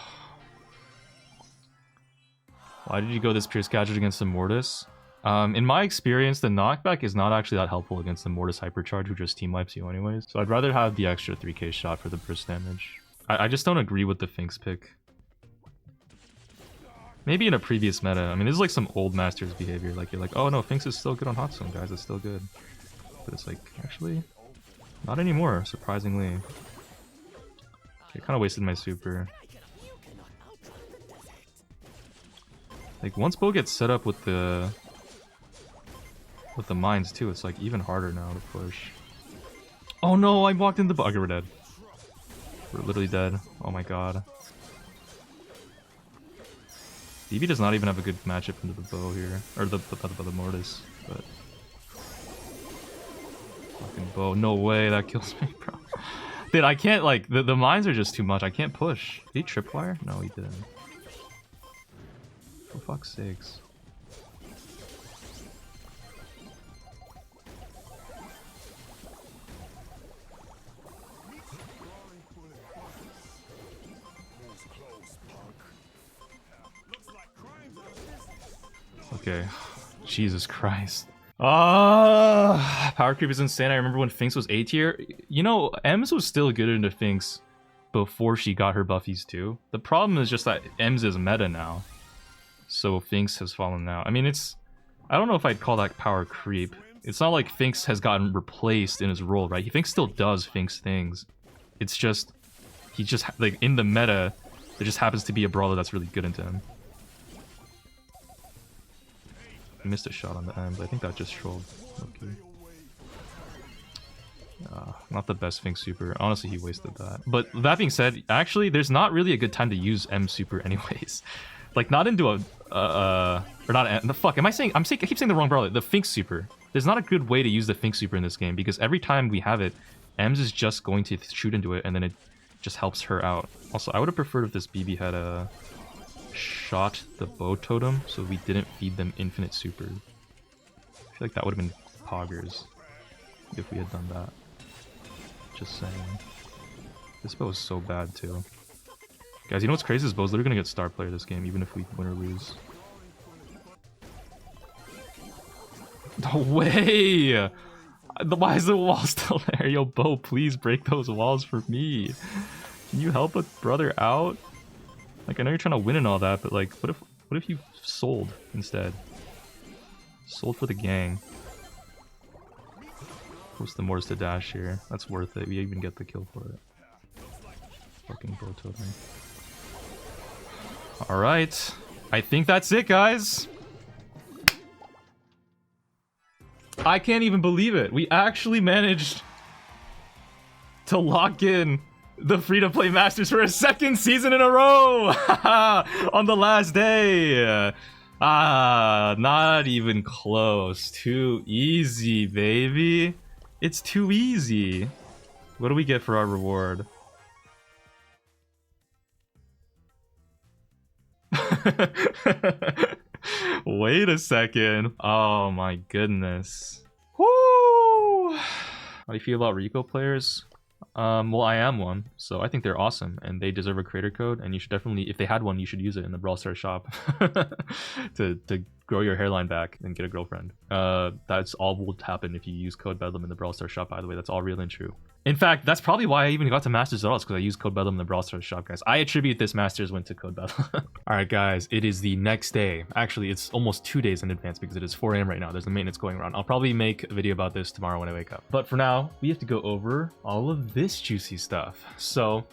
Why did you go this Pierce gadget against the Mortis? In my experience, the knockback is not actually that helpful against the Mortis Hypercharge, who just team wipes you anyways. So I'd rather have the extra 3k shot for the burst damage. I just don't agree with the Finks pick. Maybe in a previous meta. I mean, this is like some old Masters behavior. Like, you're like, oh no, Finks is still good on Hot Zone, guys. It's still good. But it's like, actually, not anymore, surprisingly. I kind of wasted my super. Like, once Bo gets set up with the mines too, it's like even harder now to push. Oh no, I walked in the bug. Okay, we're dead. We're literally dead. Oh my god. BB does not even have a good matchup into the bow here. Or the Mortis. But... fucking bow. No way, that kills me, bro. Dude, I can't, like, the mines are just too much. I can't push. Did he tripwire? No, he didn't. For fuck's sakes. Okay. Jesus Christ. Power creep is insane. I remember when Finks was A tier. You know, Ems was still good into Finks before she got her buffies too. The problem is just that Ems is meta now. So Finks has fallen out. I mean, it's... I don't know if I'd call that power creep. It's not like Finks has gotten replaced in his role, right? Finks still does Finks things. It's just... he just, like, in the meta, there just happens to be a brawler that's really good into him. I missed a shot on the end, but I think that just trolled. Okay. Not the best Finks super. Honestly, he wasted that. But that being said, actually, there's not really a good time to use M super anyways. Like, not into a... or not... the fuck, am I saying... I keep saying the wrong brawler. The Finks super. There's not a good way to use the Finks super in this game, because every time we have it, Ems is just going to shoot into it, and then it just helps her out. Also, I would have preferred if this BB had a shot the bow totem so we didn't feed them infinite super. I feel like that would have been poggers if we had done that. Just saying. This bow is so bad too. Guys, you know what's crazy? This bow's literally gonna get star player this game, even if we win or lose. No way! Why is the wall still there? Yo, Bo, please break those walls for me. Can you help a brother out? Like, I know you're trying to win and all that, but like, what if you sold instead? Sold for the gang. Post the Mortis to dash here. That's worth it. We even get the kill for it. Fucking bow totem. Alright. I think that's it, guys. I can't even believe it. We actually managed to lock in the free-to-play Masters for a second season in a row on the last day. Not even close. Too easy, baby. It's too easy. What do we get for our reward? Wait a second. Oh my goodness. Woo! How do you feel about Rico players? Well, I am one, so I think they're awesome, and they deserve a creator code, and you should definitely, if they had one, you should use it in the Brawl Stars shop to grow your hairline back and get a girlfriend. That's all will happen if you use code Bedlam in the Brawl Stars shop, by the way. That's all real and true. In fact, that's probably why I even got to Masters at all, because I used code Bedlam in the Brawl Stars shop, guys. I attribute this Masters win to code Bedlam. Alright, guys, it is the next day. Actually, it's almost 2 days in advance because it is 4 AM right now. There's a maintenance going around. I'll probably make a video about this tomorrow when I wake up. But for now, we have to go over all of this juicy stuff. So,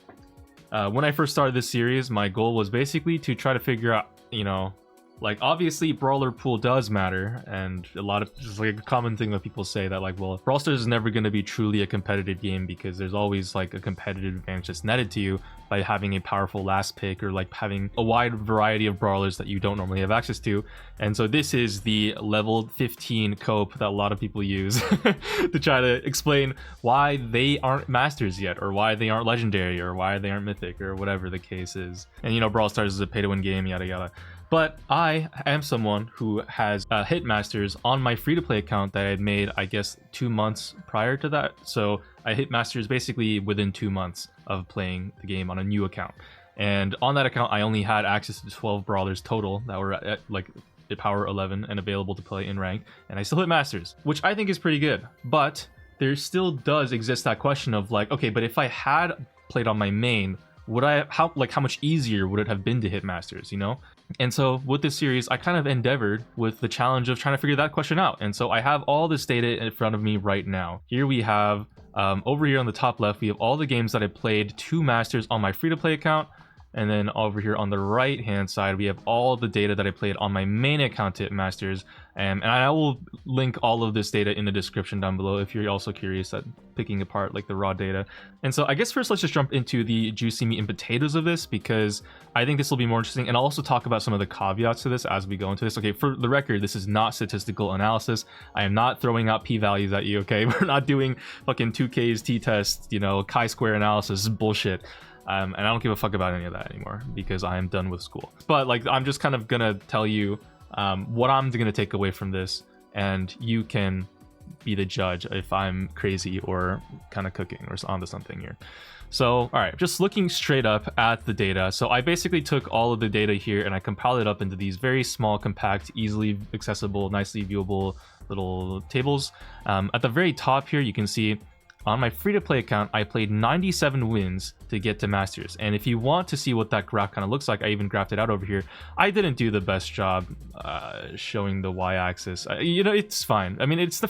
when I first started this series, my goal was basically to try to figure out, you know, like, obviously brawler pool does matter, and a lot of, just like a common thing that people say that, like, well, Brawl Stars is never going to be truly a competitive game because there's always like a competitive advantage that's netted to you by having a powerful last pick or like having a wide variety of brawlers that you don't normally have access to. And so this is the level 15 cope that a lot of people use to try to explain why they aren't masters yet, or why they aren't legendary, or why they aren't mythic, or whatever the case is. And you know, Brawl Stars is a pay to win game, yada yada. But I am someone who has hit Masters on my free-to-play account that I had made, I guess, 2 months prior to that. So I hit Masters basically within 2 months of playing the game on a new account. And on that account, I only had access to 12 brawlers total that were at like power 11 and available to play in rank. And I still hit Masters, which I think is pretty good. But there still does exist that question of like, okay, but if I had played on my main, would I, how much easier would it have been to hit Masters, you know? And so with this series, I kind of endeavored with the challenge of trying to figure that question out. And so I have all this data in front of me right now. Here we have, over here on the top left, we have all the games that I played to Masters on my free-to-play account. And then over here on the right hand side, we have all the data that I played on my main account to hit Masters. And I will link all of this data in the description down below if you're also curious at picking apart like the raw data. And so I guess first let's just jump into the juicy meat and potatoes of this, because I think this will be more interesting. And I'll also talk about some of the caveats to this as we go into this. Okay, for the record, this is not statistical analysis. I am not throwing out p-values at you, okay? We're not doing fucking 2Ks, t-tests, you know, chi-square analysis bullshit. And I don't give a fuck about any of that anymore because I am done with school. But like, I'm just kind of gonna tell you what I'm gonna take away from this, and you can be the judge if I'm crazy or kind of cooking or onto something here. So, all right, just looking straight up at the data. So I basically took all of the data here and I compiled it up into these very small, compact, easily accessible, nicely viewable little tables. At the very top here, you can see on my free-to-play account, I played 97 wins to get to Masters. And if you want to see what that graph kind of looks like, I even graphed it out over here. I didn't do the best job showing the y-axis. You know, it's fine. I mean, it's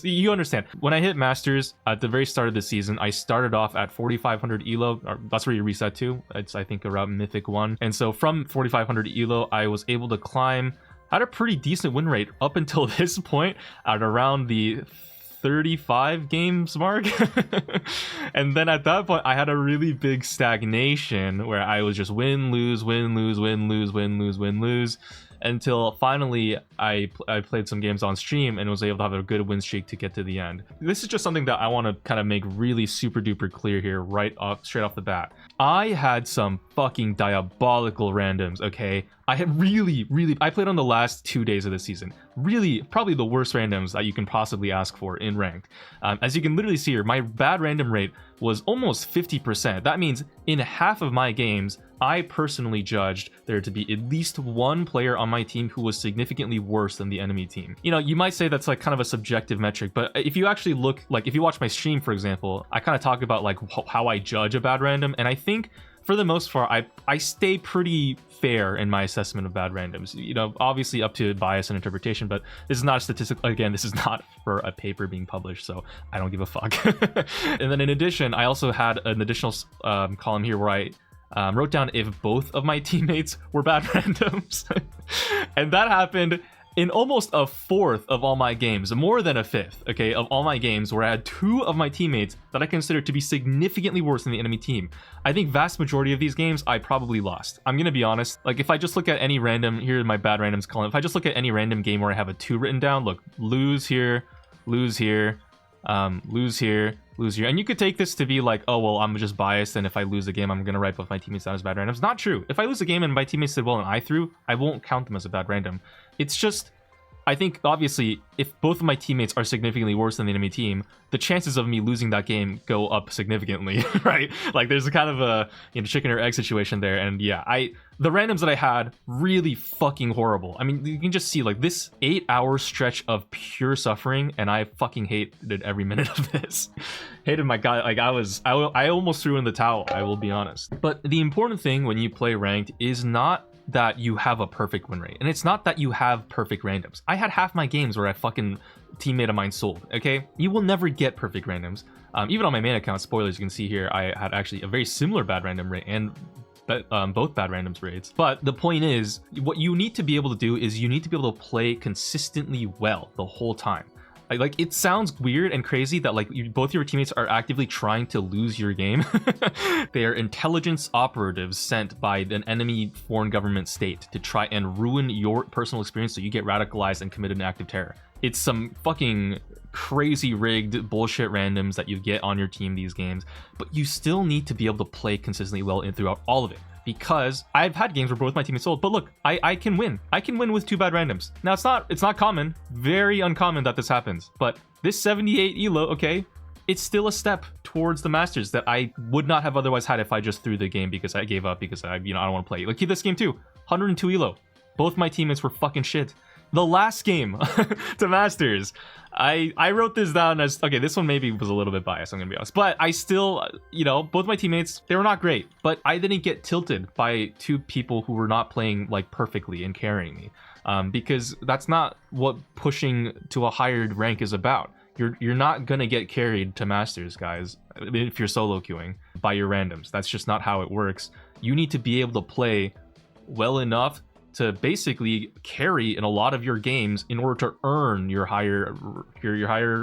you understand. When I hit Masters at the very start of the season, I started off at 4,500 elo. Or that's where you reset to. It's, I think, around Mythic 1. And so from 4,500 elo, I was able to climb at a pretty decent win rate up until this point at around the 35 games mark. And then at that point I had a really big stagnation where I was just win lose win lose win lose win lose win lose until finally I played some games on stream and was able to have a good win streak to get to the end. This is just something that I want to kind of make really super duper clear here straight off the bat. I had some fucking diabolical randoms, okay? I had I played on the last 2 days of the season. Really, probably the worst randoms that you can possibly ask for in ranked. As you can literally see here, my bad random rate was almost 50%. That means in half of my games, I personally judged there to be at least one player on my team who was significantly worse than the enemy team. You know, you might say that's like kind of a subjective metric, but if you actually look, like if you watch my stream, for example, I kind of talk about like how I judge a bad random, and I think for the most part, I stay pretty fair in my assessment of bad randoms. You know, obviously up to bias and interpretation, but this is not a statistic. Again, this is not for a paper being published, so I don't give a fuck. And then in addition, I also had an additional column here where I wrote down if both of my teammates were bad randoms. And that happened in almost a fourth of all my games, more than a fifth, okay, of all my games, where I had 2 of my teammates that I considered to be significantly worse than the enemy team. I think vast majority of these games I probably lost. I'm gonna be honest, like if I just look at any random, here in my bad randoms column, if I just look at any random game where I have a 2 written down, look, lose here, lose here, lose here, lose here. And you could take this to be like, oh, well, I'm just biased, and if I lose a game, I'm gonna write both my teammates down as bad randoms. Not true. If I lose a game and my teammates did well and I threw, I won't count them as a bad random. It's just, I think obviously if both of my teammates are significantly worse than the enemy team, the chances of me losing that game go up significantly, right? Like there's a kind of a, you know, chicken or egg situation there. And yeah, the randoms that I had, really fucking horrible. I mean, you can just see like this 8-hour stretch of pure suffering, and I fucking hated every minute of this. Hated my guy. Like I almost threw in the towel, I will be honest. But the important thing when you play ranked is not that you have a perfect win rate, and it's not that you have perfect randoms. I had half my games where I fucking teammate of mine sold, okay? You will never get perfect randoms. Even on my main account, spoilers, you can see here, I had actually a very similar bad random rate and both bad randoms rates. But the point is, what you need to be able to do is you need to be able to play consistently well the whole time. Like it sounds weird and crazy that like both your teammates are actively trying to lose your game. They are intelligence operatives sent by an enemy foreign government state to try and ruin your personal experience so you get radicalized and committed an act of terror. It's some fucking crazy rigged bullshit randoms that you get on your team these games, but you still need to be able to play consistently well in throughout all of it. Because I've had games where both my teammates sold, but look, I can win. I can win with 2 bad randoms. Now it's not common, very uncommon that this happens, but this 78 elo, okay, it's still a step towards the Masters that I would not have otherwise had if I just threw the game because I gave up because I don't want to play. Like this game too, 102 elo. Both my teammates were fucking shit. The last game to Masters, I wrote this down as, okay, this one maybe was a little bit biased, I'm gonna be honest, but I still, both my teammates, they were not great, but I didn't get tilted by 2 people who were not playing like perfectly and carrying me, because that's not what pushing to a higher rank is about. You're not gonna get carried to Masters, guys, if you're solo queuing by your randoms. That's just not how it works. You need to be able to play well enough to basically carry in a lot of your games in order to earn your higher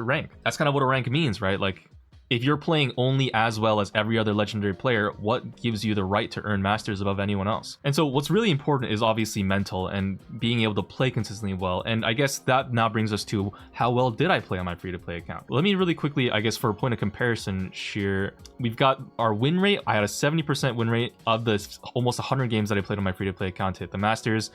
rank. That's kind of what a rank means, right? Like if you're playing only as well as every other legendary player, what gives you the right to earn Masters above anyone else? And so what's really important is obviously mental and being able to play consistently well. And I guess that now brings us to how well did I play on my free-to-play account? Let me really quickly, I guess for a point of comparison here, we've got our win rate. I had a 70% win rate of the almost 100 games that I played on my free-to-play account to hit the Masters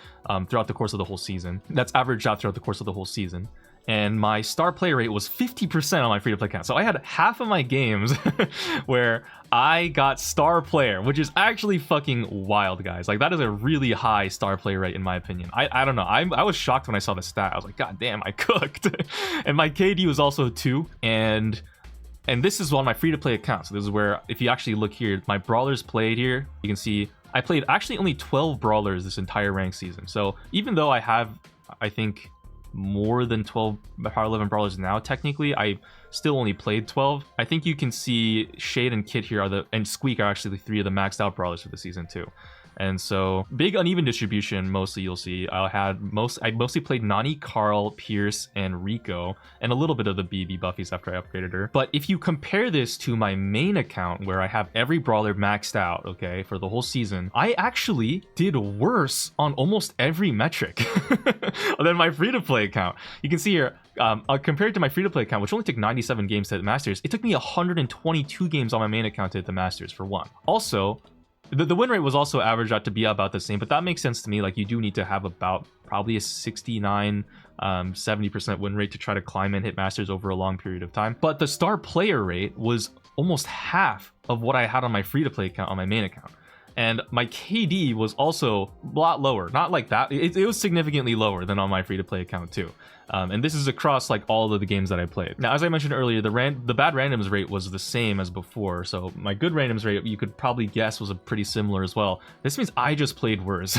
throughout the course of the whole season. That's averaged out throughout the course of the whole season. And my star play rate was 50% on my free-to-play account. So I had half of my games where I got star player, which is actually fucking wild, guys. Like that is a really high star play rate in my opinion. I don't know. I was shocked when I saw the stat. I was like, God damn, I cooked. And my KD was also 2. And this is on my free-to-play account. So this is where, if you actually look here, my brawlers played here. You can see I played actually only 12 brawlers this entire ranked season. So even though I have, I think, more than 12 Power 11 brawlers now, technically I still only played 12. I think you can see Shade and Kit here and Squeak are actually 3 of the maxed out brawlers for the season too. And so big uneven distribution. Mostly you'll see I mostly played Nani, Carl, Pierce, and Rico, and a little bit of the BB buffies after I upgraded her. But if you compare this to my main account where I have every brawler maxed out, okay, for the whole season, I actually did worse on almost every metric than my free-to-play free-to-play account. You can see here, compared to my free-to-play account, which only took 97 games to hit the Masters, it took me 122 games on my main account to hit the Masters for one. Also, the win rate was also averaged out to be about the same, but that makes sense to me. Like, you do need to have about probably a 69, 70% win rate to try to climb and hit Masters over a long period of time. But the star player rate was almost half of what I had on my free-to-play account on my main account. And my KD was also a lot lower. Not like that. It was significantly lower than on my free-to-play account too. And this is across like all of the games that I played. Now, as I mentioned earlier, the bad randoms rate was the same as before. So my good randoms rate, you could probably guess, was pretty similar as well. This means I just played worse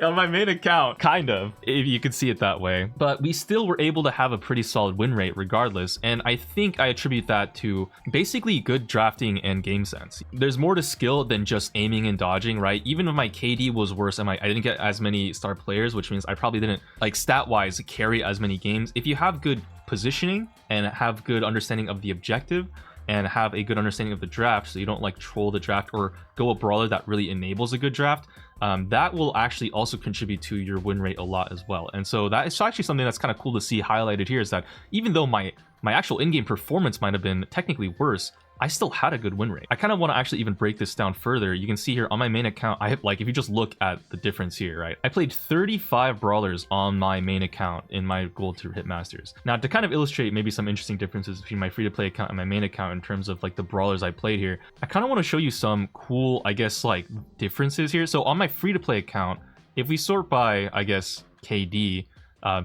on my main account, kind of, if you could see it that way. But we still were able to have a pretty solid win rate regardless. And I think I attribute that to basically good drafting and game sense. There's more to skill than just aiming and dodging, right? Even if my KD was worse and I didn't get as many star players, which means I probably didn't, like, stat-wise carry as many games. If you have good positioning and have good understanding of the objective and have a good understanding of the draft, so you don't like troll the draft or go a brawler that really enables a good draft, that will actually also contribute to your win rate a lot as well. And so that is actually something that's kind of cool to see highlighted here, is that even though my actual in-game performance might have been technically worse, I still had a good win rate. I kind of want to actually even break this down further. You can see here on my main account, I have, like, if you just look at the difference here, right? I played 35 brawlers on my main account in my goal to hit Masters. Now, to kind of illustrate maybe some interesting differences between my free-to-play account and my main account in terms of like the brawlers I played here, I kind of want to show you some cool, I guess, like differences here. So on my free-to-play account, if we sort by, I guess, KD,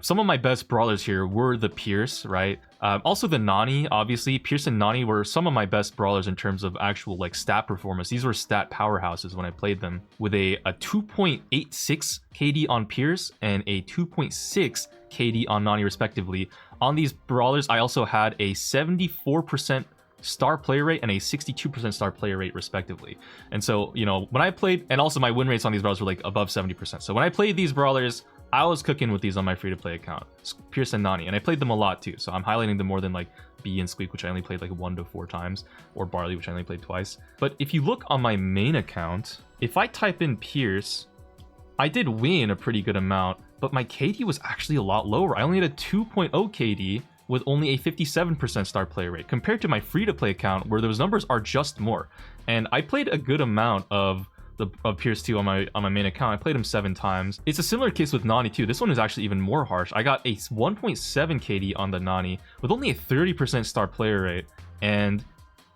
some of my best brawlers here were the Pierce, right? Also the Nani, obviously. Pierce and Nani were some of my best brawlers in terms of actual like stat performance. These were stat powerhouses when I played them, with a 2.86 KD on Pierce and a 2.6 KD on Nani respectively. On these brawlers, I also had a 74% star player rate and a 62% star player rate respectively. And so, you know, when I played, and also my win rates on these brawlers were like above 70%. So when I played these brawlers, I was cooking with these on my free-to-play account, Pierce and Nani, and I played them a lot too. So I'm highlighting them more than like B and Squeak, which I only played like 1 to 4 times, or Barley, which I only played twice. But if you look on my main account, if I type in Pierce, I did win a pretty good amount, but my KD was actually a lot lower. I only had a 2.0 KD with only a 57% star player rate, compared to my free-to-play account where those numbers are just more. And I played a good amount of Pierce 2 on my main account. I played him 7 times. It's a similar case with Nani too. This one is actually even more harsh. I got a 1.7 KD on the Nani with only a 30% star player rate, and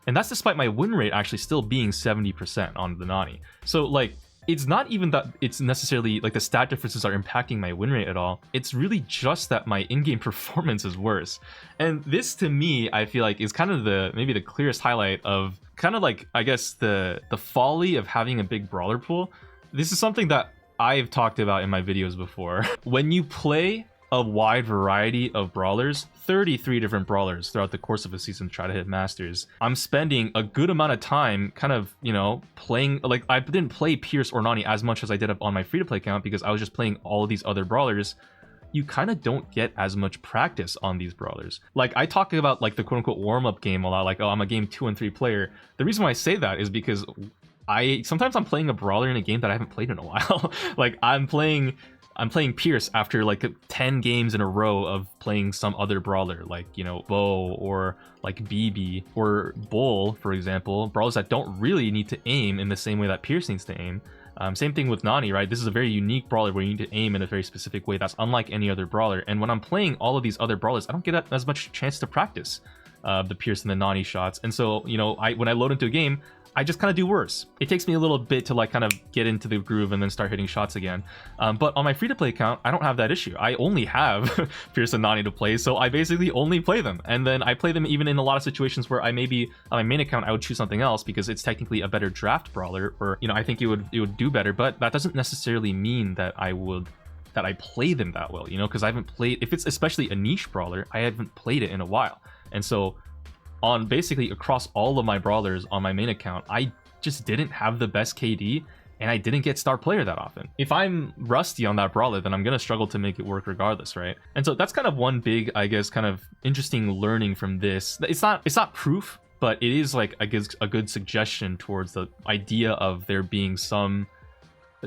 that's despite my win rate actually still being 70% on the Nani. So like, it's not even that it's necessarily like the stat differences are impacting my win rate at all. It's really just that my in-game performance is worse. And this, to me, I feel like is kind of maybe the clearest highlight of kind of like, I guess, the folly of having a big brawler pool. This is something that I've talked about in my videos before. When you play a wide variety of brawlers, 33 different brawlers throughout the course of a season to try to hit Masters, I'm spending a good amount of time kind of, you know, playing, like, I didn't play Pierce or Nani as much as I did on my free-to-play account because I was just playing all of these other brawlers. You kind of don't get as much practice on these brawlers. Like, I talk about like the quote-unquote warm-up game a lot, like, oh, I'm a game 2 and 3 player. The reason why I say that is because sometimes I'm playing a brawler in a game that I haven't played in a while. Like, I'm playing Pierce after like 10 games in a row of playing some other brawler, like, you know, Bo or like BB or Bull, for example, brawlers that don't really need to aim in the same way that Pierce needs to aim. Same thing with Nani, right? This is a very unique brawler where you need to aim in a very specific way that's unlike any other brawler. And when I'm playing all of these other brawlers, I don't get as much chance to practice the Pierce and the Nani shots. And so, you know, when I load into a game, I just kind of do worse. It takes me a little bit to like kind of get into the groove and then start hitting shots again. But on my free-to-play account, I don't have that issue. I only have Pierce and Nani to play, so I basically only play them. And then I play them even in a lot of situations where I maybe on my main account I would choose something else because it's technically a better draft brawler, or, you know, I think it would do better. But that doesn't necessarily mean that I play them that well, you know, because I haven't played, if it's especially a niche brawler, I haven't played it in a while. And so on basically across all of my brawlers on my main account, I just didn't have the best KD, and I didn't get star player that often. If I'm rusty on that brawler, then I'm gonna struggle to make it work regardless, right? And so that's kind of one big, I guess, kind of interesting learning from this. It's not proof, but it is like a good suggestion towards the idea of there being some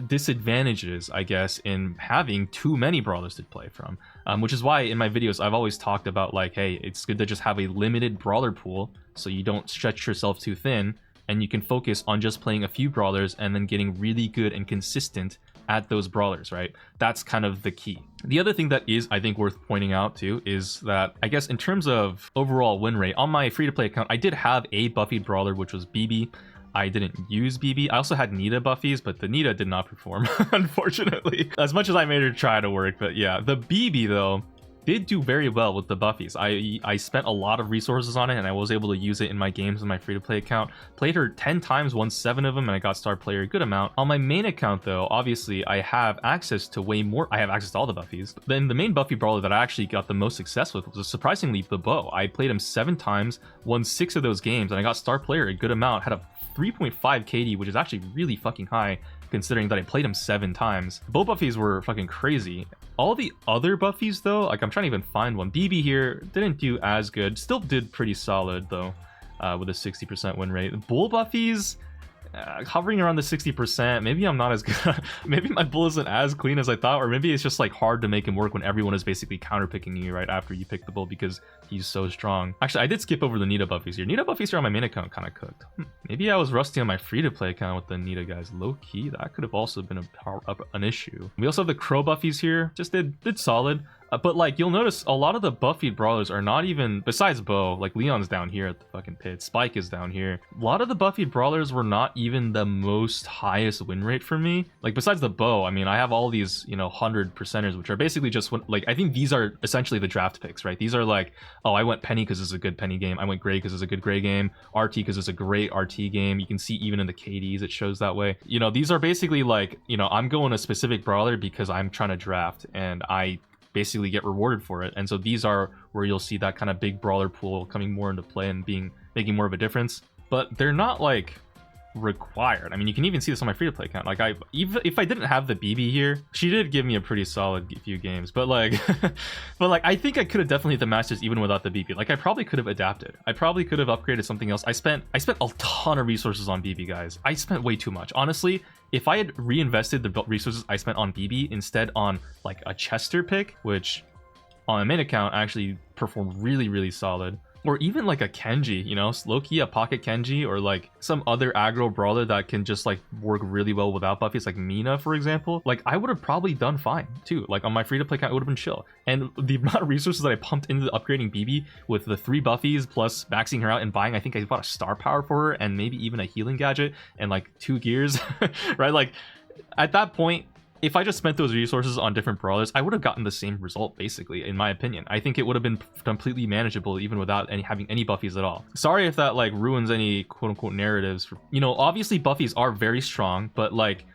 disadvantages, I guess, in having too many brawlers to play from, which is why in my videos I've always talked about like, hey, it's good to just have a limited brawler pool so you don't stretch yourself too thin, and you can focus on just playing a few brawlers and then getting really good and consistent at those brawlers, right? That's kind of the key. The other thing that is, I think, worth pointing out too is that, I guess, in terms of overall win rate, on my free-to-play account, I did have a buffied brawler, which was BB. I didn't use BB. I also had Nita buffies, but the Nita did not perform, unfortunately. As much as I made her try to work, but yeah. The BB, though, did do very well with the buffies. I spent a lot of resources on it, and I was able to use it in my games on my free-to-play account. Played her 10 times, won 7 of them, and I got star player a good amount. On my main account, though, obviously, I have access to way more. I have access to all the buffies. Then the main buffy brawler that I actually got the most success with was surprisingly the bow. I played him 7 times, won 6 of those games, and I got star player a good amount. Had a 3.5 KD, which is actually really fucking high considering that I played him 7 times. Bow buffies were fucking crazy. All the other buffies though, like I'm trying to even find one. BB here didn't do as good, still did pretty solid though, with a 60% win rate. Bull buffies, hovering around the 60%. Maybe I'm not as good. Maybe my bull isn't as clean as I thought, or maybe it's just like hard to make him work when everyone is basically counterpicking you right after you pick the bull because he's so strong. Actually, I did skip over the Nita buffies here. Nita buffies here on my main account kind of cooked. Maybe I was rusty on my free-to-play account with the Nita guys. Low key, that could have also been an issue. We also have the Crow buffies here. Just did solid. But like you'll notice a lot of the buffied brawlers are not even, besides Bo, like Leon's down here at the fucking pit, Spike is down here. A lot of the buffied brawlers were not even the most highest win rate for me. Like besides the Bo, I mean, I have all these, you know, 100%ers, which are basically just like, I think these are essentially the draft picks, right? These are like, oh, I went Penny because it's a good Penny game. I went Gray because it's a good Gray game. RT because it's a great RT game. You can see even in the KDs, it shows that way. You know, these are basically like, you know, I'm going a specific brawler because I'm trying to draft and I basically get rewarded for it. And so these are where you'll see that kind of big brawler pool coming more into play and making more of a difference. But they're not like required. I mean, you can even see this on my free-to-play account. Like even if I didn't have the BB here, she did give me a pretty solid few games, but like I think I could have definitely hit the Masters even without the BB. Like I probably could have adapted. I probably could have upgraded something else. I spent a ton of resources on BB, guys. I spent way too much, honestly. If I had reinvested the resources I spent on BB instead on like a Chester pick, which on my main account actually performed really solid, or even like a Kenji, you know, low-key a pocket Kenji, or like some other aggro brawler that can just like work really well without buffies, like Mina, for example, like I would have probably done fine too. Like on my free-to-play account, it would have been chill. And the amount of resources that I pumped into the upgrading BB with the 3 buffies plus maxing her out and buying, I think I bought a star power for her and maybe even a healing gadget and like 2 gears, right? Like at that point, if I just spent those resources on different brawlers, I would have gotten the same result, basically, in my opinion. I think it would have been completely manageable even without having any buffies at all. Sorry if that like ruins any quote-unquote narratives. You know, obviously buffies are very strong, but like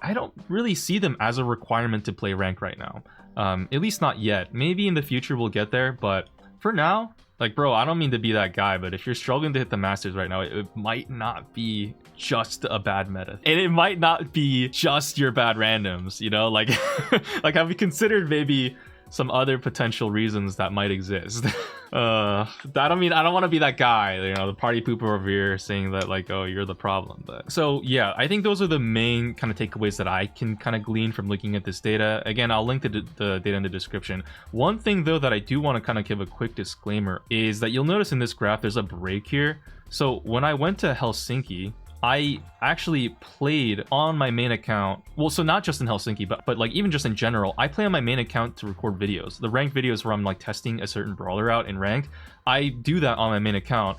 I don't really see them as a requirement to play rank right now. At least not yet. Maybe in the future we'll get there, but for now, like, bro, I don't mean to be that guy, but if you're struggling to hit the Masters right now, it might not be just a bad meta. And it might not be just your bad randoms, you know? Like, like have you considered maybe some other potential reasons that might exist? I don't want to be that guy, you know, the party pooper over here saying that like, oh, you're the problem. But so yeah, I think those are the main kind of takeaways that I can kind of glean from looking at this data. Again, I'll link the data in the description. One thing though that I do want to kind of give a quick disclaimer is that you'll notice in this graph there's a break here. So when I went to Helsinki, I actually played on my main account. Well, so not just in Helsinki, but like even just in general, I play on my main account to record videos. The ranked videos where I'm like testing a certain brawler out in ranked, I do that on my main account,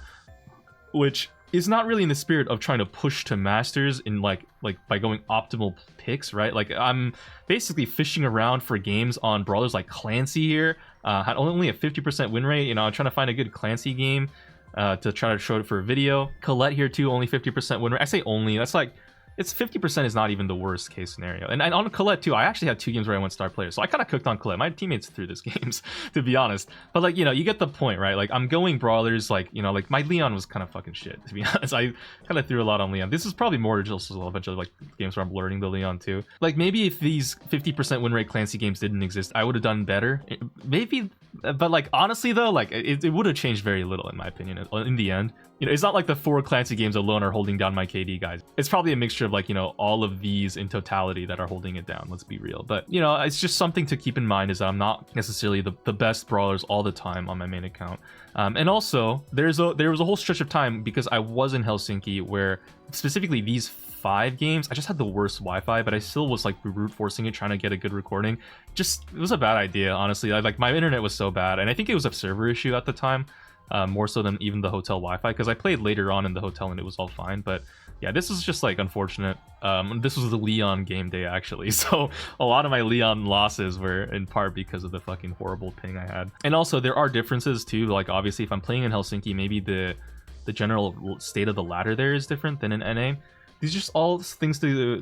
which is not really in the spirit of trying to push to Masters in like by going optimal picks, right? Like I'm basically fishing around for games on brawlers like Clancy here. Had only a 50% win rate. You know, I'm trying to find a good Clancy game to try to show it for a video. Colette here too, only 50% win rate. I say only, that's like, it's 50% is not even the worst case scenario. And on Colette too, I actually had 2 games where I went star player, so I kind of cooked on Colette. My teammates threw these games, to be honest. But like, you know, you get the point, right? Like I'm going brawlers, like, you know, like my Leon was kind of fucking shit, to be honest. I kind of threw a lot on Leon. This is probably more just a bunch of like games where I'm learning the Leon too. Like maybe if these 50% win rate Clancy games didn't exist, I would have done better. Maybe But like honestly though, like it would have changed very little in my opinion in the end. You know, it's not like the 4 Clancy games alone are holding down my KD, guys. It's probably a mixture of like, you know, all of these in totality that are holding it down. Let's be real. But you know, it's just something to keep in mind is that I'm not necessarily the best brawlers all the time on my main account. And also there was a whole stretch of time because I was in Helsinki where specifically these 5 games, I just had the worst Wi-Fi, but I still was like brute forcing it, trying to get a good recording. Just, it was a bad idea, honestly. Like my internet was so bad, and I think it was a server issue at the time, more so than even the hotel Wi-Fi, because I played later on in the hotel and it was all fine. But yeah, this is just like unfortunate. This was the Leon game day actually, so a lot of my Leon losses were in part because of the fucking horrible ping I had. And also there are differences too, like obviously if I'm playing in Helsinki, maybe the general state of the ladder there is different than in NA. These are just all things to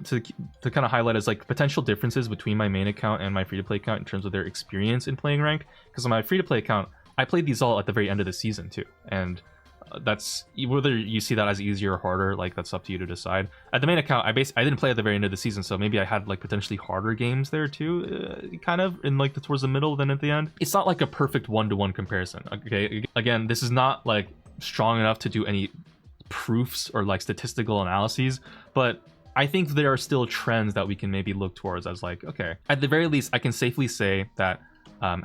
kind of highlight as like potential differences between my main account and my free-to-play account in terms of their experience in playing rank. Because on my free-to-play account, I played these all at the very end of the season too, and that's whether you see that as easier or harder, like that's up to you to decide. At the main account, I didn't play at the very end of the season, so maybe I had like potentially harder games there too, kind of in like towards the middle than at the end. It's not like a perfect one-to-one comparison. Okay, again, this is not like strong enough to do any proofs or like statistical analyses, but I think there are still trends that we can maybe look towards as like, okay, at the very least I can safely say that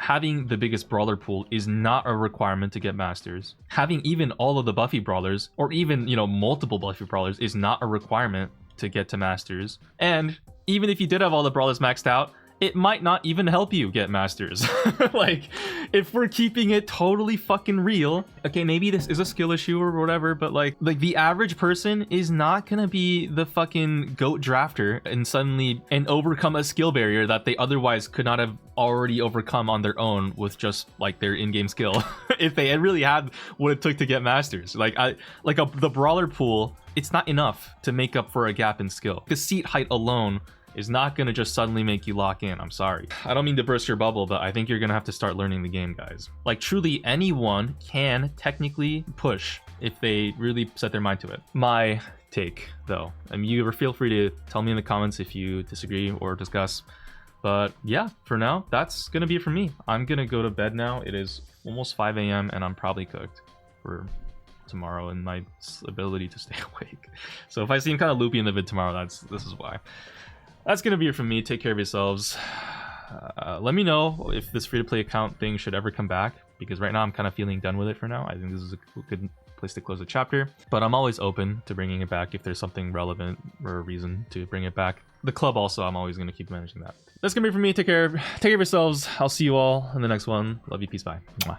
having the biggest brawler pool is not a requirement to get masters. Having even all of the buffy brawlers, or even, you know, multiple buffy brawlers, is not a requirement to get to masters. And even if you did have all the brawlers maxed out, it might not even help you get masters. Like, if we're keeping it totally fucking real, okay, maybe this is a skill issue or whatever, but like the average person is not gonna be the fucking GOAT drafter and suddenly overcome a skill barrier that they otherwise could not have already overcome on their own with just like their in-game skill. If they had really had what it took to get masters. The brawler pool, it's not enough to make up for a gap in skill. The seat height alone is not gonna just suddenly make you lock in. I'm sorry. I don't mean to burst your bubble, but I think you're gonna have to start learning the game, guys. Like, truly anyone can technically push if they really set their mind to it. My take, though, you feel free to tell me in the comments if you disagree or discuss. But yeah, for now, that's gonna be it for me. I'm gonna go to bed now. It is almost 5 a.m. and I'm probably cooked for tomorrow and my ability to stay awake. So if I seem kind of loopy in the vid tomorrow, this is why. That's gonna be it from me. Take care of yourselves. Let me know if this free-to-play account thing should ever come back, because right now I'm kind of feeling done with it for now. I think this is a good place to close the chapter, but I'm always open to bringing it back if there's something relevant or a reason to bring it back. The club also, I'm always gonna keep managing that. That's gonna be it from me. Take care of yourselves. I'll see you all in the next one. Love you. Peace. Bye. Mwah.